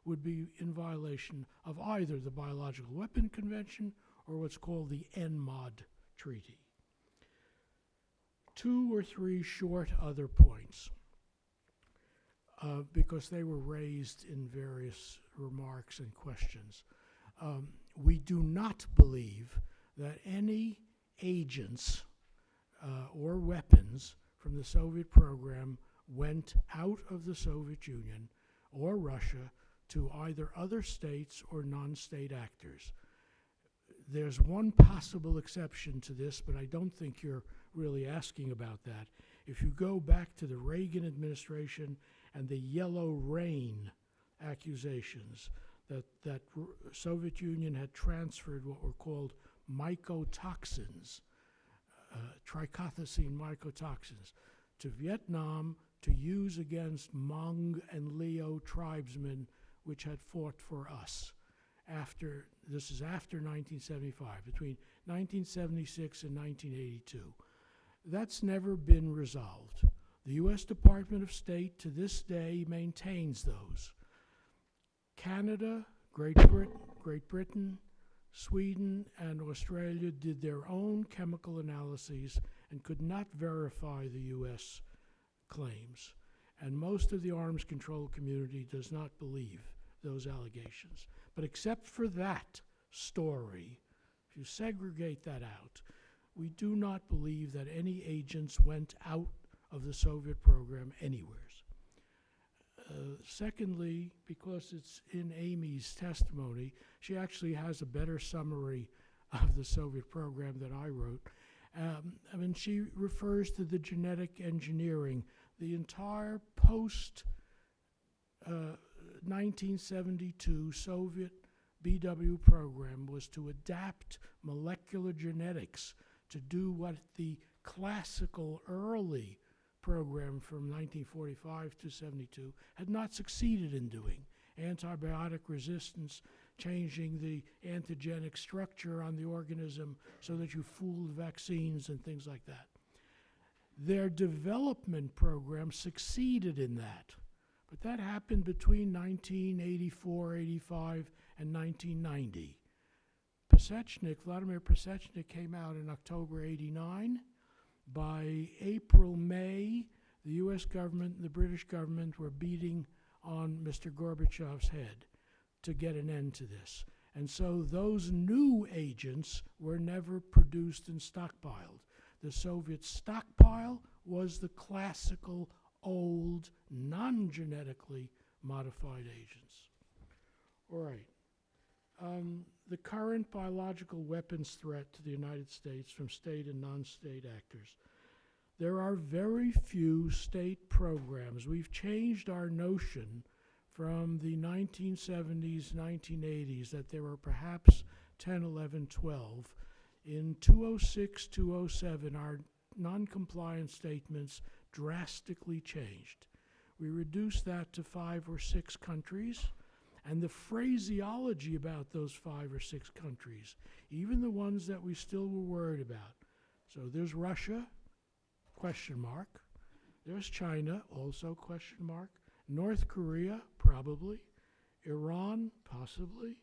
would be in violation of either the Biological Weapon Convention or what's called the NMOD Treaty. 2 or 3 short other points, because they were raised in various remarks and questions. We do not believe that any agents or weapons from the Soviet program went out of the Soviet Union or Russia to either other states or non-state actors. There's one possible exception to this, but I don't think you're really asking about that. If you go back to the Reagan administration and the Yellow Rain accusations that Soviet Union had transferred what were called mycotoxins, trichothecene mycotoxins, to Vietnam to use against Hmong and Leo tribesmen which had fought for us. This is after 1975, between 1976 and 1982. That's never been resolved. The U.S. Department of State to this day maintains those. Canada, Great Britain, Sweden, and Australia did their own chemical analyses and could not verify the U.S. claims. And most of the arms control community does not believe those allegations. But except for that story, if you segregate that out, we do not believe that any agents went out of the Soviet program anywhere. Secondly, because it's in Amy's testimony, she actually has a better summary of the Soviet program than I wrote. She refers to the genetic engineering. The entire post-1972 Soviet BW program was to adapt molecular genetics to do what the classical early program from 1945 to 72 had not succeeded in doing. Antibiotic resistance, changing the antigenic structure on the organism so that you fooled vaccines and things like that. Their development program succeeded in that, but that happened between 1984, 85, and 1990. Vladimir Pasechnik came out in October 89. By April, May, the U.S. government and the British government were beating on Mr. Gorbachev's head to get an end to this. And so those new agents were never produced and stockpiled. The Soviet stockpile was the classical, old, non-genetically modified agents. All right. The current biological weapons threat to the United States from state and non-state actors. There are very few state programs. We've changed our notion from the 1970s, 1980s, that there were perhaps 10, 11, 12. In 2006, 2007, our non-compliance statements drastically changed. We reduced that to 5 or 6 countries. And the phraseology about those 5 or 6 countries, even the ones that we still were worried about. So there's Russia, question mark. There's China, also question mark. North Korea, probably. Iran, possibly.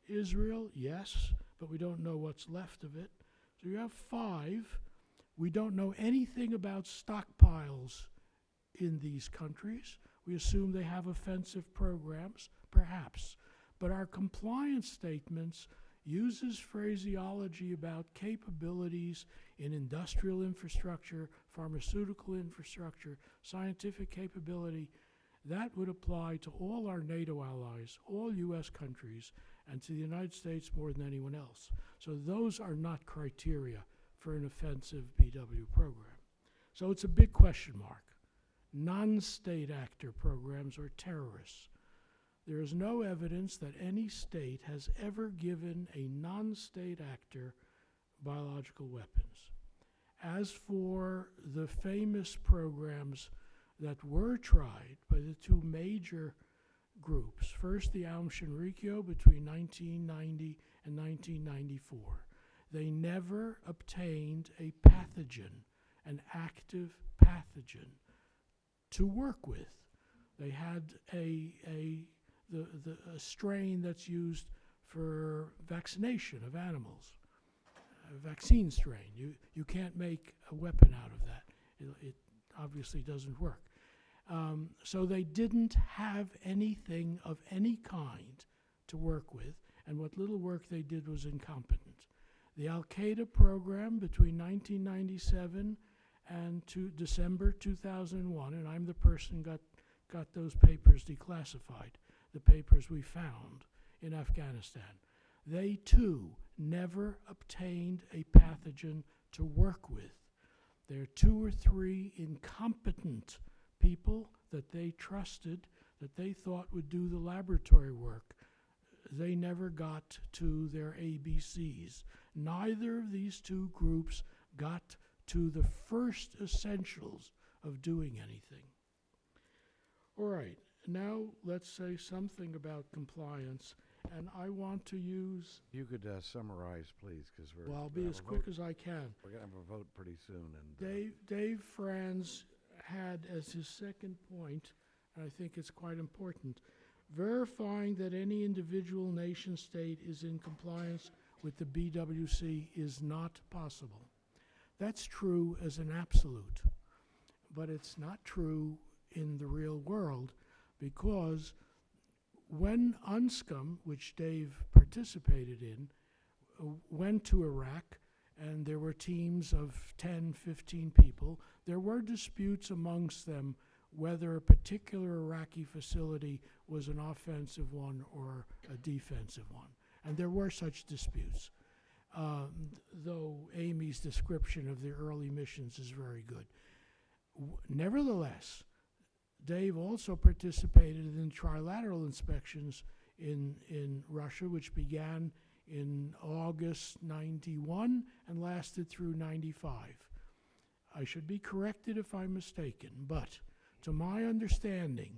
Israel, yes, but we don't know what's left of it. So you have 5. We don't know anything about stockpiles in these countries. We assume they have offensive programs, perhaps. But our compliance statements uses phraseology about capabilities in industrial infrastructure, pharmaceutical infrastructure, scientific capability. That would apply to all our NATO allies, all U.S. countries, and to the United States more than anyone else. So those are not criteria for an offensive BW program. So it's a big question mark. Non-state actor programs are terrorists. There is no evidence that any state has ever given a non-state actor biological weapons. As for the famous programs that were tried by the two major groups, first the Aum Shinrikyo between 1990 and 1994, they never obtained a pathogen, an active pathogen, to work with. They had a strain that's used for vaccination of animals, a vaccine strain. You can't make a weapon out of that. It obviously doesn't work. So they didn't have anything of any kind to work with, and what little work they did was incompetent. The Al-Qaeda program between 1997 and December 2001, and I'm the person got those papers declassified, the papers we found in Afghanistan. They too never obtained a pathogen to work with. There are 2 or 3 incompetent people that they trusted, that they thought would do the laboratory work. They never got to their ABCs. Neither of these 2 groups got to the first essentials of doing anything. All right, now let's say something about compliance, and I want to use, You could summarize, please, because well, I'll be as quick as I can. We're going to have a vote pretty soon. And Dave Franz had as his second point, and I think it's quite important, verifying that any individual nation state is in compliance with the BWC is not possible. That's true as an absolute, but it's not true in the real world, because when UNSCOM, which Dave participated in, went to Iraq, and there were teams of 10, 15 people, there were disputes amongst them whether a particular Iraqi facility was an offensive one or a defensive one. And there were such disputes, though Amy's description of the early missions is very good. Nevertheless, Dave also participated in trilateral inspections in Russia, which began in August 91 and lasted through 95. I should be corrected if I'm mistaken, but to my understanding,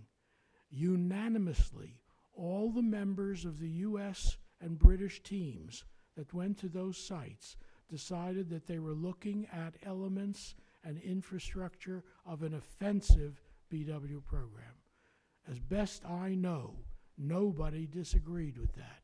unanimously, all the members of the U.S. and British teams that went to those sites decided that they were looking at elements and infrastructure of an offensive BW program. As best I know, nobody disagreed with that.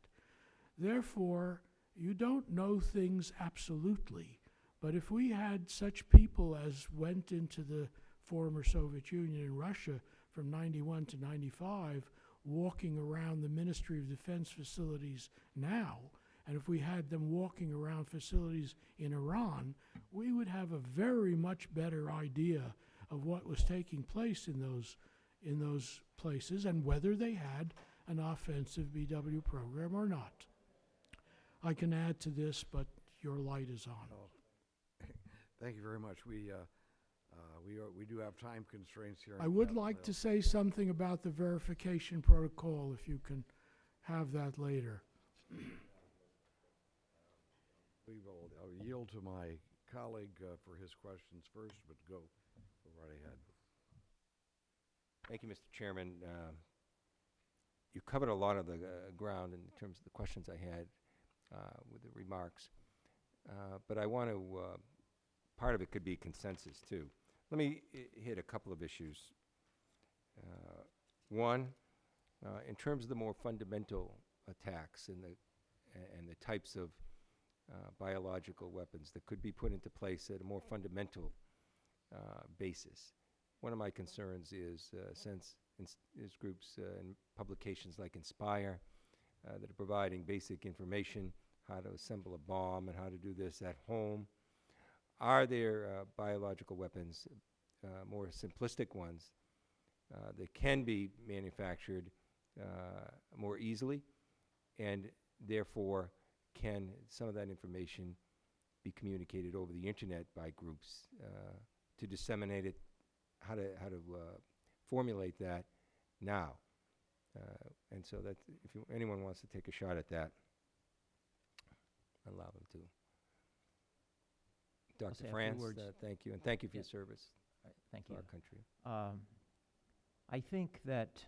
Therefore, you don't know things absolutely, but if we had such people as went into the former Soviet Union and Russia from 91 to 95, walking around the Ministry of Defense facilities now, and if we had them walking around facilities in Iran, we would have a very much better idea of what was taking place in those places and whether they had an offensive BW program or not. I can add to this, but your light is on. Thank you very much. We do have time constraints here. I would like to say something about the verification protocol, if you can have that later. I'll yield to my colleague for his questions first, but go right ahead. Thank you, Mr. Chairman. You covered a lot of the ground in terms of the questions I had with the remarks. But I want to, part of it could be consensus too. Let me hit a couple of issues. One, in terms of the more fundamental attacks and the types of biological weapons that could be put into place at a more fundamental basis. One of my concerns is since there's groups and publications like Inspire that are providing basic information, how to assemble a bomb and how to do this at home. Are there biological weapons, more simplistic ones, that can be manufactured more easily, and therefore can some of that information be communicated over the internet by groups to disseminate it, how to formulate that now? And so that if anyone wants to take a shot at that, allow them to. I'll Dr. say a few France, words. thank you, and thank you for your Yes. service Thank to you. our country. I think that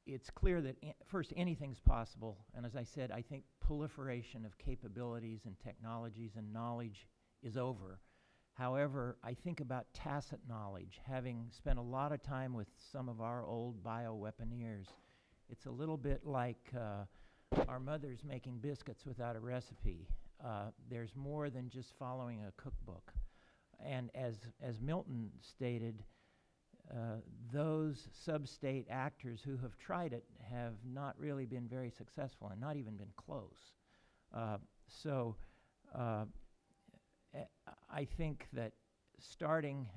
it's clear that, first, anything's possible. And as I said, I think proliferation of capabilities and technologies and knowledge is over. However, I think about tacit knowledge. Having spent a lot of time with some of our old bioweaponeers, it's a little bit like our mothers making biscuits without a recipe. There's more than just following a cookbook. And as Milton stated, those sub-state actors who have tried it have not really been very successful and not even been close. I think that starting,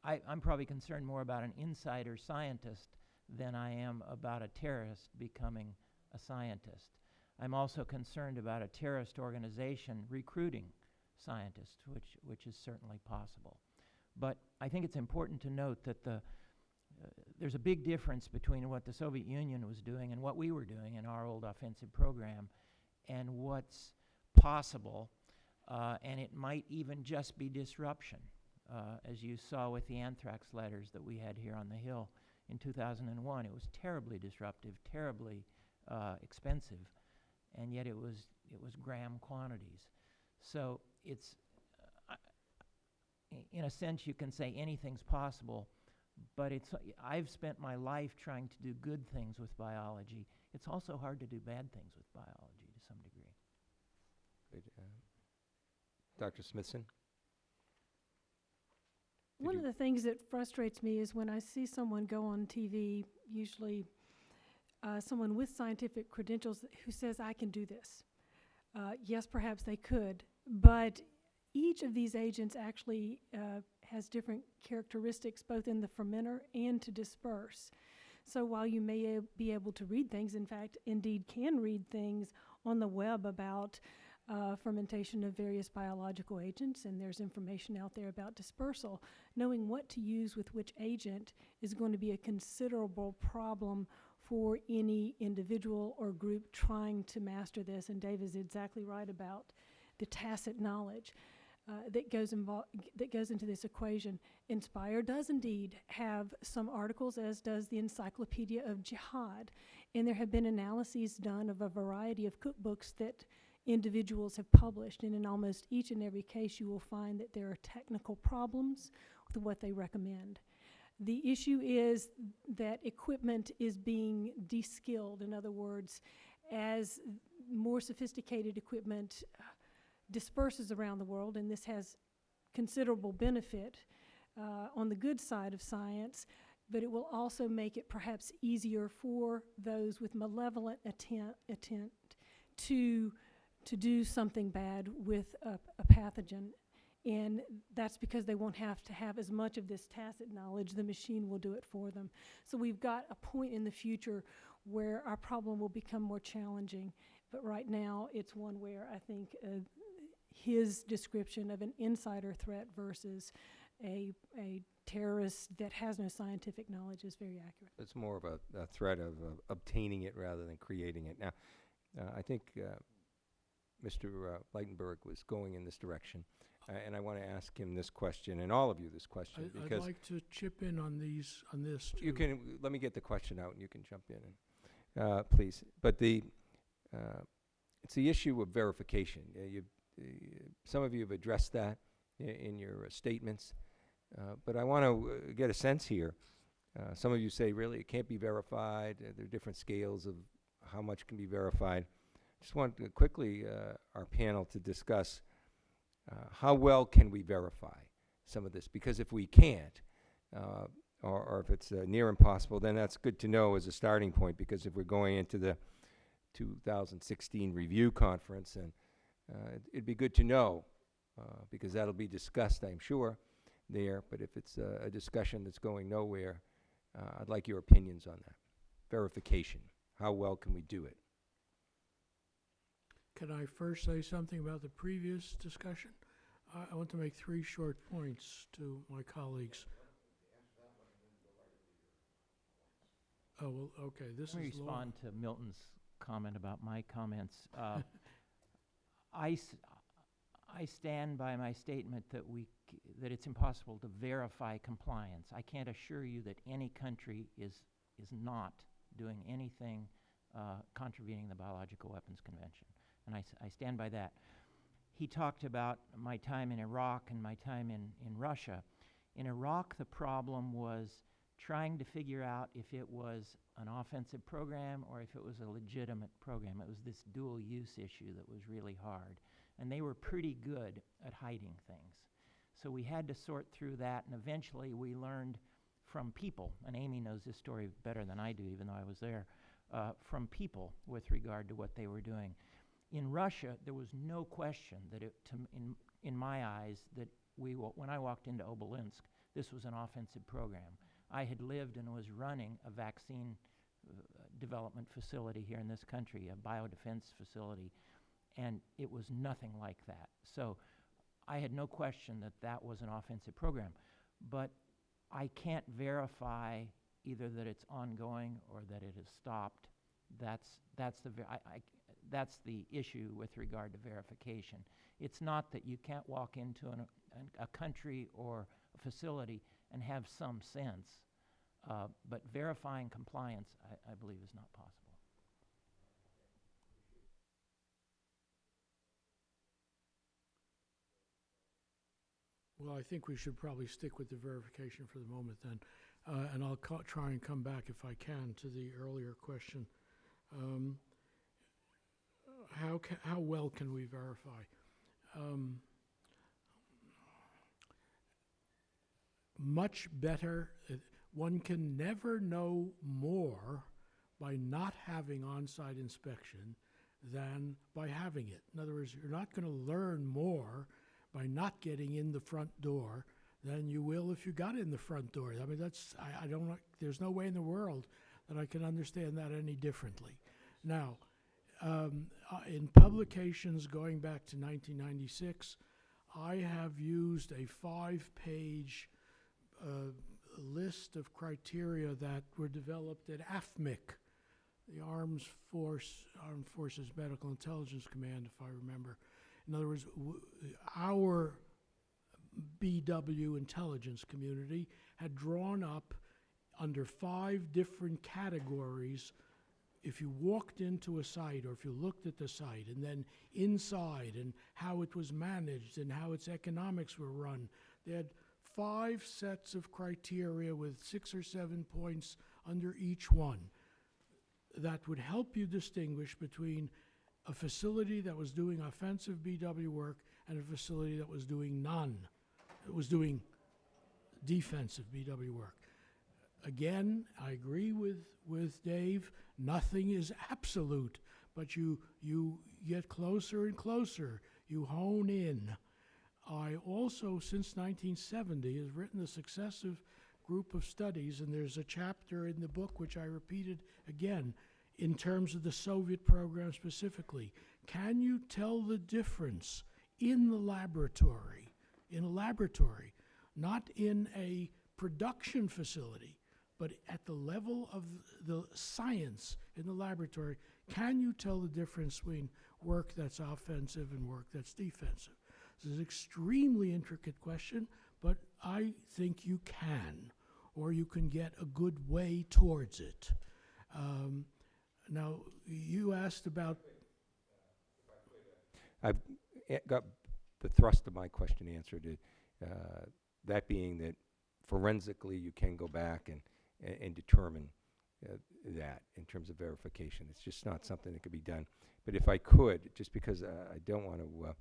I'm probably concerned more about an insider scientist than I am about a terrorist becoming a scientist. I'm also concerned about a terrorist organization recruiting scientists, which is certainly possible. But I think it's important to note that there's a big difference between what the Soviet Union was doing and what we were doing in our old offensive program and what's possible, and it might even just be disruption, as you saw with the anthrax letters that we had here on the Hill in 2001. It was terribly disruptive, terribly expensive, and yet it was gram quantities. So it's, in a sense, you can say anything's possible, but I've spent my life trying to do good things with biology. It's also hard to do bad things with biology to some degree. Good. Dr. Smithson? One of the things that frustrates me is when I see someone go on TV, usually someone with scientific credentials who says, I can do this. Yes, perhaps they could, but each of these agents actually has different characteristics, both in the fermenter and to disperse. So while you may be able to read things, in fact, indeed can read things on the web about fermentation of various biological agents, and there's information out there about dispersal, knowing what to use with which agent is going to be a considerable problem for any individual or group trying to master this. And Dave is exactly right about the tacit knowledge that goes into this equation. Inspire does indeed have some articles, as does the Encyclopedia of Jihad, and there have been analyses done of a variety of cookbooks that individuals have published, and in almost each and every case you will find that there are technical problems with what they recommend. The issue is that equipment is being de-skilled. In other words, as more sophisticated equipment disperses around the world, and this has considerable benefit on the good side of science, but it will also make it perhaps easier for those with malevolent intent to do something bad with a pathogen. And that's because they won't have to have as much of this tacit knowledge. The machine will do it for them. So we've got a point in the future where our problem will become more challenging. But right now, it's one where I think his description of an insider threat versus a terrorist that has no scientific knowledge is very accurate. It's more of a threat of obtaining it rather than creating it. Now, I think Mr. Leitenberg was going in this direction. And I want to ask him this question, and all of you this question, because I'd like to chip in on this too. you can. Let me get the question out, and you can jump in, and, please. But it's the issue of verification. Some of you have addressed that in your statements, but I want to get a sense here. Some of you say, really, it can't be verified. There are different scales of how much can be verified. Just want to quickly our panel to discuss how well can we verify some of this? Because if we can't, or if it's near impossible, then that's good to know as a starting point, because if we're going into the 2016 review conference, and it'd be good to know, because that'll be discussed, I'm sure, there. But if it's a discussion that's going nowhere, I'd like your opinions on that. Verification. How well can we do it? Can I first say something about the previous discussion? I want to make 3 short points to my colleagues. Oh, well, okay, this Let me is long. respond to Milton's comment about my comments. I stand by my statement that that it's impossible to verify compliance. I can't assure you that any country is not doing anything contravening the Biological Weapons Convention, and I stand by that. He talked about my time in Iraq and my time in Russia. In Iraq, the problem was trying to figure out if it was an offensive program or if it was a legitimate program. It was this dual use issue that was really hard. And they were pretty good at hiding things. So we had to sort through that, and eventually we learned from people, and Amy knows this story better than I do, even though I was there, from people with regard to what they were doing. In Russia, there was no question that in my eyes, that when I walked into Obelinsk, this was an offensive program. I had lived and was running a vaccine development facility here in this country, a biodefense facility, and it was nothing like that. So I had no question that that was an offensive program. But I can't verify either that it's ongoing or that it has stopped. That's the issue with regard to verification. It's not that you can't walk into a country or a facility and have some sense, but verifying compliance, I believe, is not possible. Well, I think we should probably stick with the verification for the moment then, and I'll try and come back if I can to the earlier question. How well can we verify? Much better. One can never know more by not having on-site inspection than by having it. In other words, you're not going to learn more by not getting in the front door than you will if you got in the front door. I mean, I don't know, there's no way in the world that I can understand that any differently. Now, in publications going back to 1996, I have used a 5-page list of criteria that were developed at AFMIC, the Armed Forces Medical Intelligence Command, if I remember. In other words, our BW intelligence community had drawn up under 5 different categories. If you walked into a site or if you looked at the site, and then inside and how it was managed and how its economics were run, they had 5 sets of criteria with 6 or 7 points under each one that would help you distinguish between a facility that was doing offensive BW work and a facility that was doing defensive BW work. Again, I agree with Dave, nothing is absolute, but you get closer and closer, you hone in. I also, since 1970, has written a successive group of studies, and there's a chapter in the book which I repeated again, in terms of the Soviet program specifically. Can you tell the difference in the laboratory, not in a production facility, but at the level of the science in the laboratory? Can you tell the difference between work that's offensive and work that's defensive? This is an extremely intricate question, but I think you can, or you can get a good way towards it. Now, you asked about... I've got the thrust of my question answered, that being that forensically you can go back and determine that in terms of verification. It's just not something that could be done. But if I could, just because I don't want to,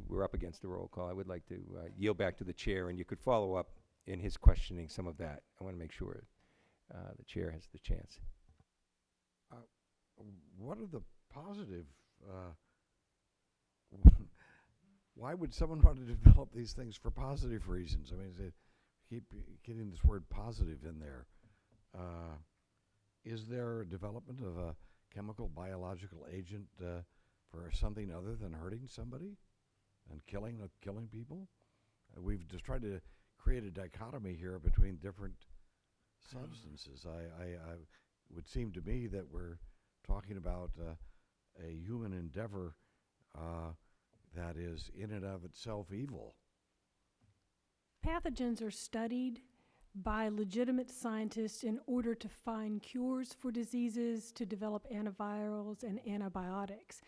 we're up against the roll call, I would like to yield back to the chair, and you could follow up in his questioning some of that. I want to make sure the chair has the chance. What are the positive, why would someone want to develop these things for positive reasons? I mean, keep getting this word positive in there. Is there a development of a chemical biological agent for something other than hurting somebody and killing people? We've just tried to create a dichotomy here between different substances. It would seem to me that we're talking about a human endeavor that is in and of itself evil. Pathogens are studied by legitimate scientists in order to find cures for diseases, to develop antivirals and antibiotics.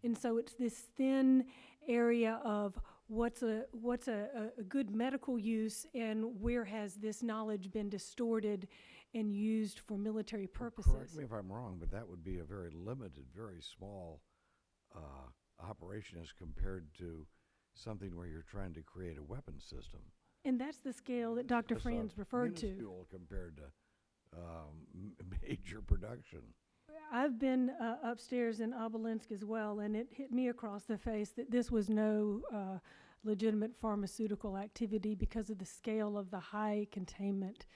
And so it's this thin area of what's a good medical use and where has this knowledge been distorted and used for military purposes. Correct me if I'm wrong, but that would be a very limited, very small operation as compared to something where you're trying to create a weapon system. And that's the scale that Dr. It's Franz referred to. minuscule compared to major production. I've been upstairs in Obelinsk as well, and it hit me across the face that this was no legitimate pharmaceutical activity because of the scale of the high containment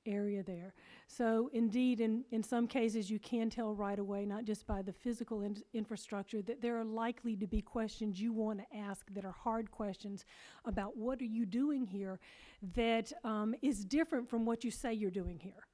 area there. So indeed, in some cases, you can tell right away, not just by the physical infrastructure, that there are likely to be questions you want to ask that are hard questions about what are you doing here that is different from what you say you're doing here.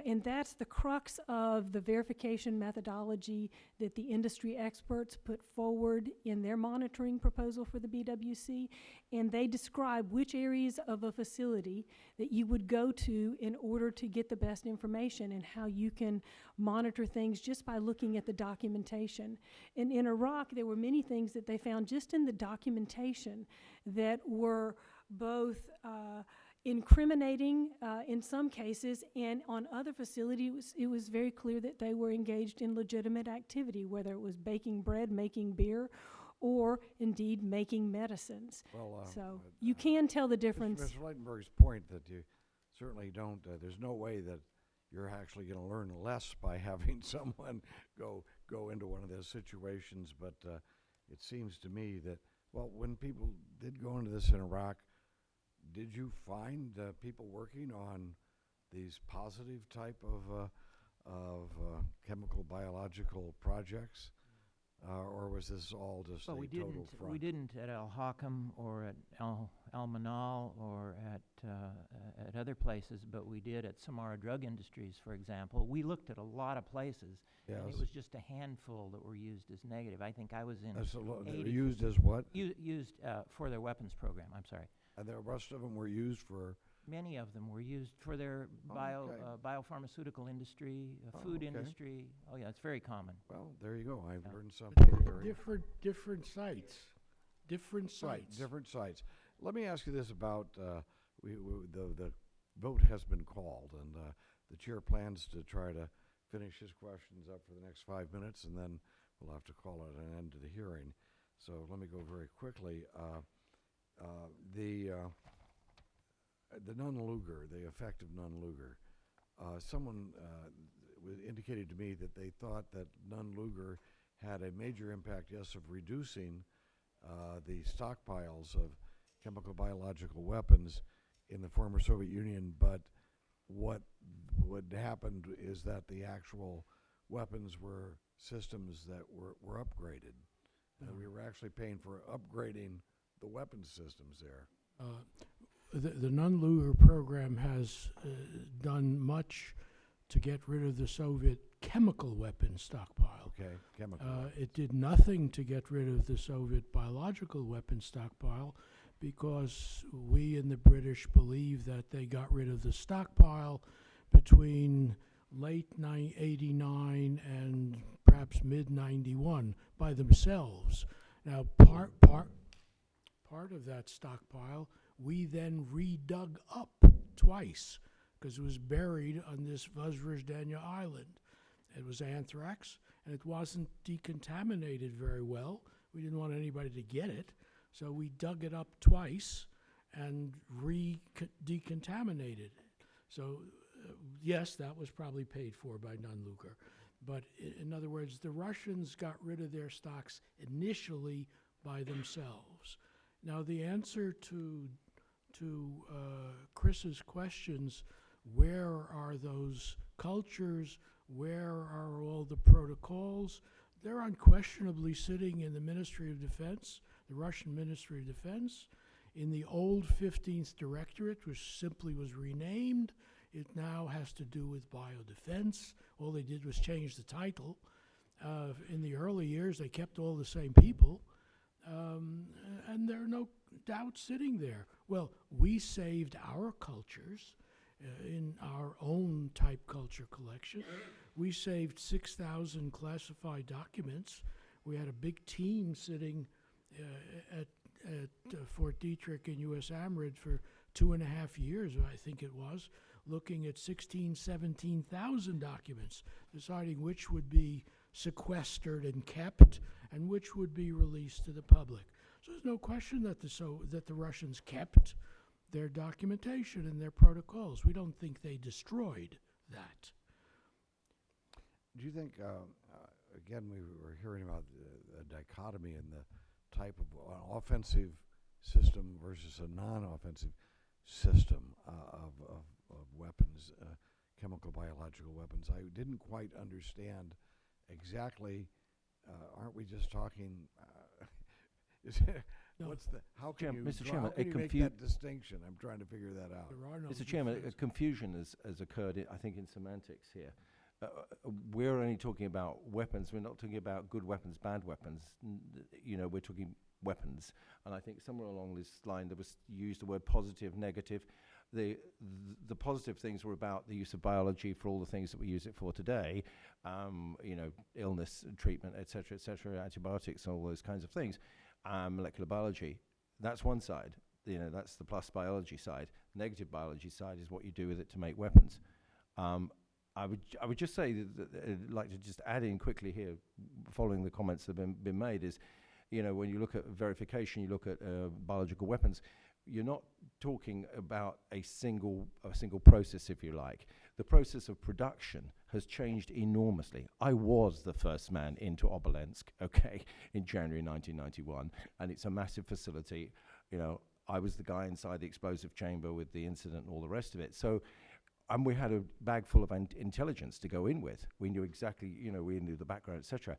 And that's the crux of the verification methodology that the industry experts put forward in their monitoring proposal for the BWC. And they describe which areas of a facility that you would go to in order to get the best information and how you can monitor things just by looking at the documentation. And in Iraq, there were many things that they found just in the documentation that were both incriminating in some cases, and on other facilities it was very clear that they were engaged in legitimate activity, whether it was baking bread, making beer, or indeed making medicines. Well, so you can tell the difference. Mr. Leitenberg's point that you certainly don't, there's no way that you're actually going to learn less by having someone go into one of those situations, but it seems to me that, well, when people did go into this in Iraq, did you find people working on these positive type of chemical biological projects, or was this all just Well, a total front? we didn't at Al Hakam or at Al Manal or at other places, but we did at Samara Drug Industries, for example. We looked at a lot of places, Yes. and it was just a handful that were used as negative. I think I was in They were 80 used as what? used for their weapons program. I'm sorry. And the rest of them were used for? Many of them were used for their biopharmaceutical industry, food okay. industry. Oh yeah, it's very common. Well, there you go. I've Yeah. learned something. Different sites. Different Right, sites. different sites. Let me ask you this about, the vote has been called, and the chair plans to try to finish his questions up for the next 5 minutes, and then we'll have to call it an end to the hearing. So let me go very quickly. The Nunn-Lugar, the effect of Nunn-Lugar. Someone indicated to me that they thought that Nunn-Lugar had a major impact, yes, of reducing the stockpiles of chemical biological weapons in the former Soviet Union, but what happened is that the actual weapons were systems that were upgraded. We were actually paying for upgrading the weapon systems there. The Nunn-Lugar program has done much to get rid of the Soviet chemical weapon stockpile. Okay, chemical. It did nothing to get rid of the Soviet biological weapon stockpile because we and the British believe that they got rid of the stockpile between late 89 and perhaps mid-91 by themselves. Now, part of that stockpile we then redug up twice because it was buried on this Vozrozhdenia Island. It was anthrax, and it wasn't decontaminated very well. We didn't want anybody to get it, so we dug it up twice and decontaminated it. So, yes, that was probably paid for by Nunn-Lugar. But in other words, the Russians got rid of their stocks initially by themselves. Now, the answer to Chris's questions, where are those cultures? Where are all the protocols? They're unquestionably sitting in the Ministry of Defense, the Russian Ministry of Defense, in the old 15th Directorate, which simply was renamed. It now has to do with biodefense. All they did was change the title. In the early years, they kept all the same people. and there are no doubts sitting there. Well, we saved our cultures in our own type culture collection. We saved 6,000 classified documents. We had a big team sitting at Fort Detrick in U.S. Amrid for 2.5 years, I think it was, looking at 17,000 documents, deciding which would be sequestered and kept and which would be released to the public. So there's no question that the Russians kept their documentation and their protocols. We don't think they destroyed that. Do you think, again, we were hearing about the dichotomy in the type of offensive system versus a non-offensive system of weapons, chemical, biological weapons. I didn't quite understand exactly, aren't we just talking, No. how can you, Mr. how Chairman, can a you make that distinction? I'm trying to figure that out. There are no Mr. Chairman, a differences. confusion has occurred, I think, in semantics here. We're only talking about weapons. We're not talking about good weapons, bad weapons. We're talking weapons. And I think somewhere along this line there was used the word positive, negative. The positive things were about the use of biology for all the things that we use it for today. Illness treatment, et cetera, antibiotics, all those kinds of things. Molecular biology. That's one side. That's the plus biology side. Negative biology side is what you do with it to make weapons. I would just say that I'd like to just add in quickly here, following the comments that have been made, is, when you look at verification, you look at biological weapons, you're not talking about a single process, if you like. The process of production has changed enormously. I was the first man into Oberlensk, in January 1991, and it's a massive facility. I was the guy inside the explosive chamber with the incident and all the rest of it. So, and we had a bag full of intelligence to go in with. We knew exactly, we knew the background, etc.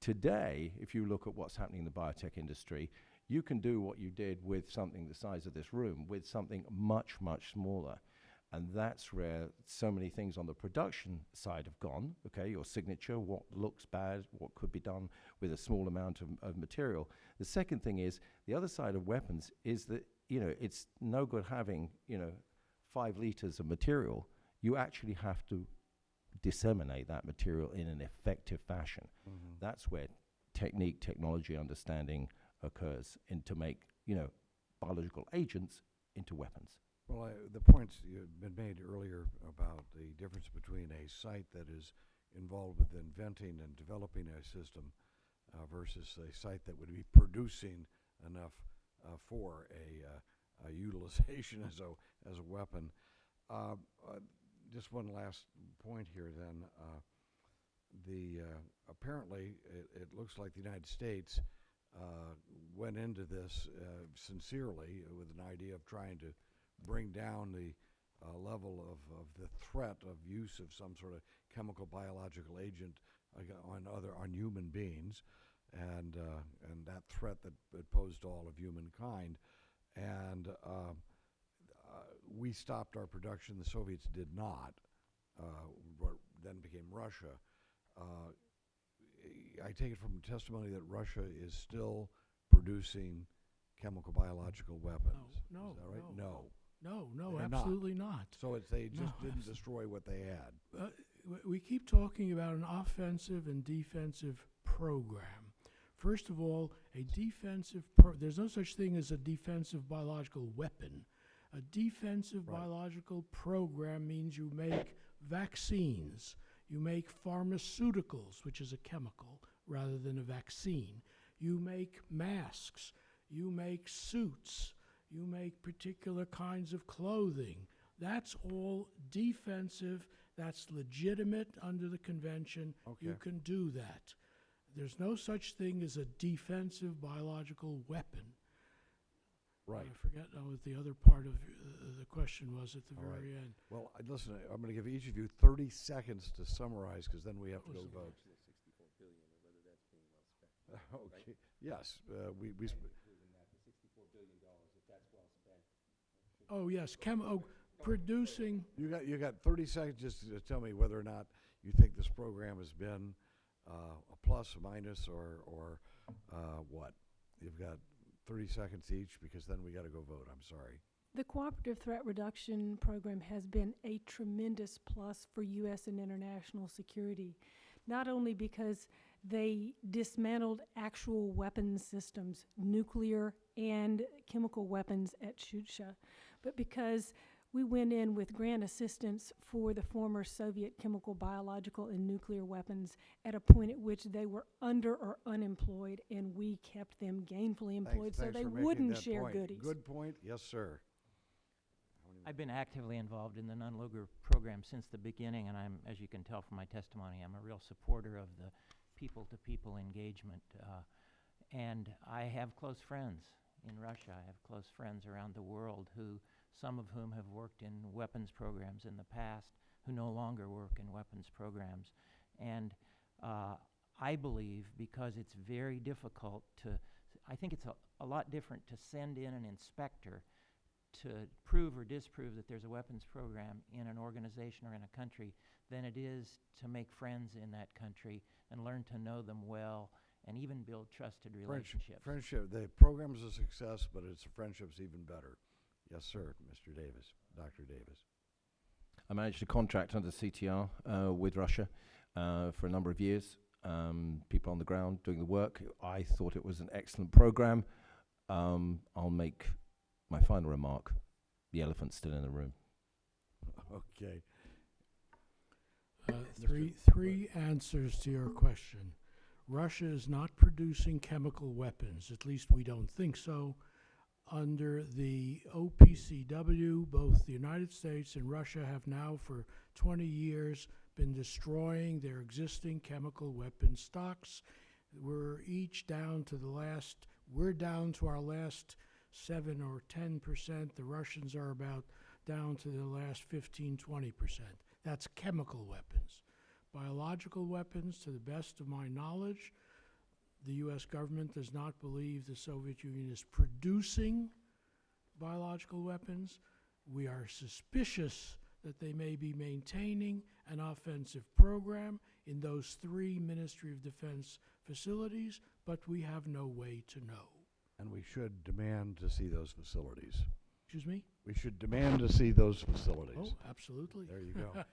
Today, if you look at what's happening in the biotech industry, you can do what you did with something the size of this room, with something much, much smaller. And that's where so many things on the production side have gone, your signature, what looks bad, what could be done with a small amount of material. The second thing is, the other side of weapons is that, it's no good having, 5 liters of material. You actually have to disseminate that material in an effective fashion. Mm-hmm. That's where technique, technology, understanding occurs, and to make, biological agents into weapons. Well, the points you've been made earlier about the difference between a site that is involved with inventing and developing a system versus a site that would be producing enough for a utilization as a weapon. Just one last point here then. Apparently it looks like the United States went into this sincerely with an idea of trying to bring down the level of the threat of use of some sort of chemical biological agent on human beings, and that threat that it posed to all of humankind. And we stopped our production. The Soviets did not. What then became Russia. I take it from testimony that Russia is still producing chemical biological weapons. No, Is that right? no. No. No, They're absolutely not. So they just No, didn't destroy what they had. We keep talking about an offensive and defensive program. First of all, a defensive there's no such thing as a defensive biological weapon. A defensive biological program means you make vaccines, you make pharmaceuticals, which is a chemical rather than a vaccine. You make masks, you make suits, you make particular kinds of clothing. That's all defensive. That's legitimate under the convention. Okay. You can do that. There's no such thing as a defensive biological weapon. Right. I forget now what the other part of the question was at the All very right. end. Well, listen, I'm going to give each of you 30 seconds to summarize, because then we have to go vote. Okay. Yes. Oh, yes, producing. You got 30 seconds just to tell me whether or not you think this program has been a plus, a minus, or what. You've got 30 seconds each, because then we got to go vote. I'm sorry. The Cooperative Threat Reduction Program has been a tremendous plus for U.S. and international security, not only because they dismantled actual weapons systems, nuclear and chemical weapons at Shusha, but because we went in with grant assistance for the former Soviet chemical, biological, and nuclear weapons at a point at which they were under or unemployed, and we kept them gainfully employed so Thanks they for making wouldn't that share point. goodies. Good point. Yes, sir. I've been actively involved in the non-lugar program since the beginning, and I'm, as you can tell from my testimony, I'm a real supporter of the people-to-people engagement. And I have close friends in Russia. I have close friends around the world who, some of whom have worked in weapons programs in the past, who no longer work in weapons programs. And I believe, because it's very difficult to, I think it's a lot different to send in an inspector to prove or disprove that there's a weapons program in an organization or in a country than it is to make friends in that country and learn to know them well and even build trusted relationships. Friendship. The program's a success, but its friendship's even better. Yes, sir, Mr. Davis, Dr. Davis. I managed a contract under CTR with Russia for a number of years. People on the ground doing the work. I thought it was an excellent program. I'll make my final remark. The elephant's still in the room. Okay. Three answers to your question. Russia is not producing chemical weapons. At least we don't think so. Under the OPCW, both the United States and Russia have now for 20 years been destroying their existing chemical weapon stocks. We're down to our last 7 or 10%. The Russians are about down to the last 15, 20%. That's chemical weapons. Biological weapons, to the best of my knowledge, the U.S. government does not believe the Soviet Union is producing biological weapons. We are suspicious that they may be maintaining an offensive program in those 3 Ministry of Defense facilities, but we have no way to know. And we should demand to see those facilities. Excuse me? We should demand to see those facilities. Oh, absolutely. There you go.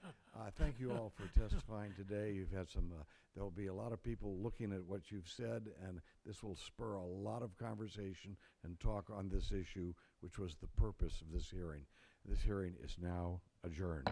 Thank you all for testifying today. You've had some, there'll be a lot of people looking at what you've said, and this will spur a lot of conversation and talk on this issue, which was the purpose of this hearing. This hearing is now adjourned.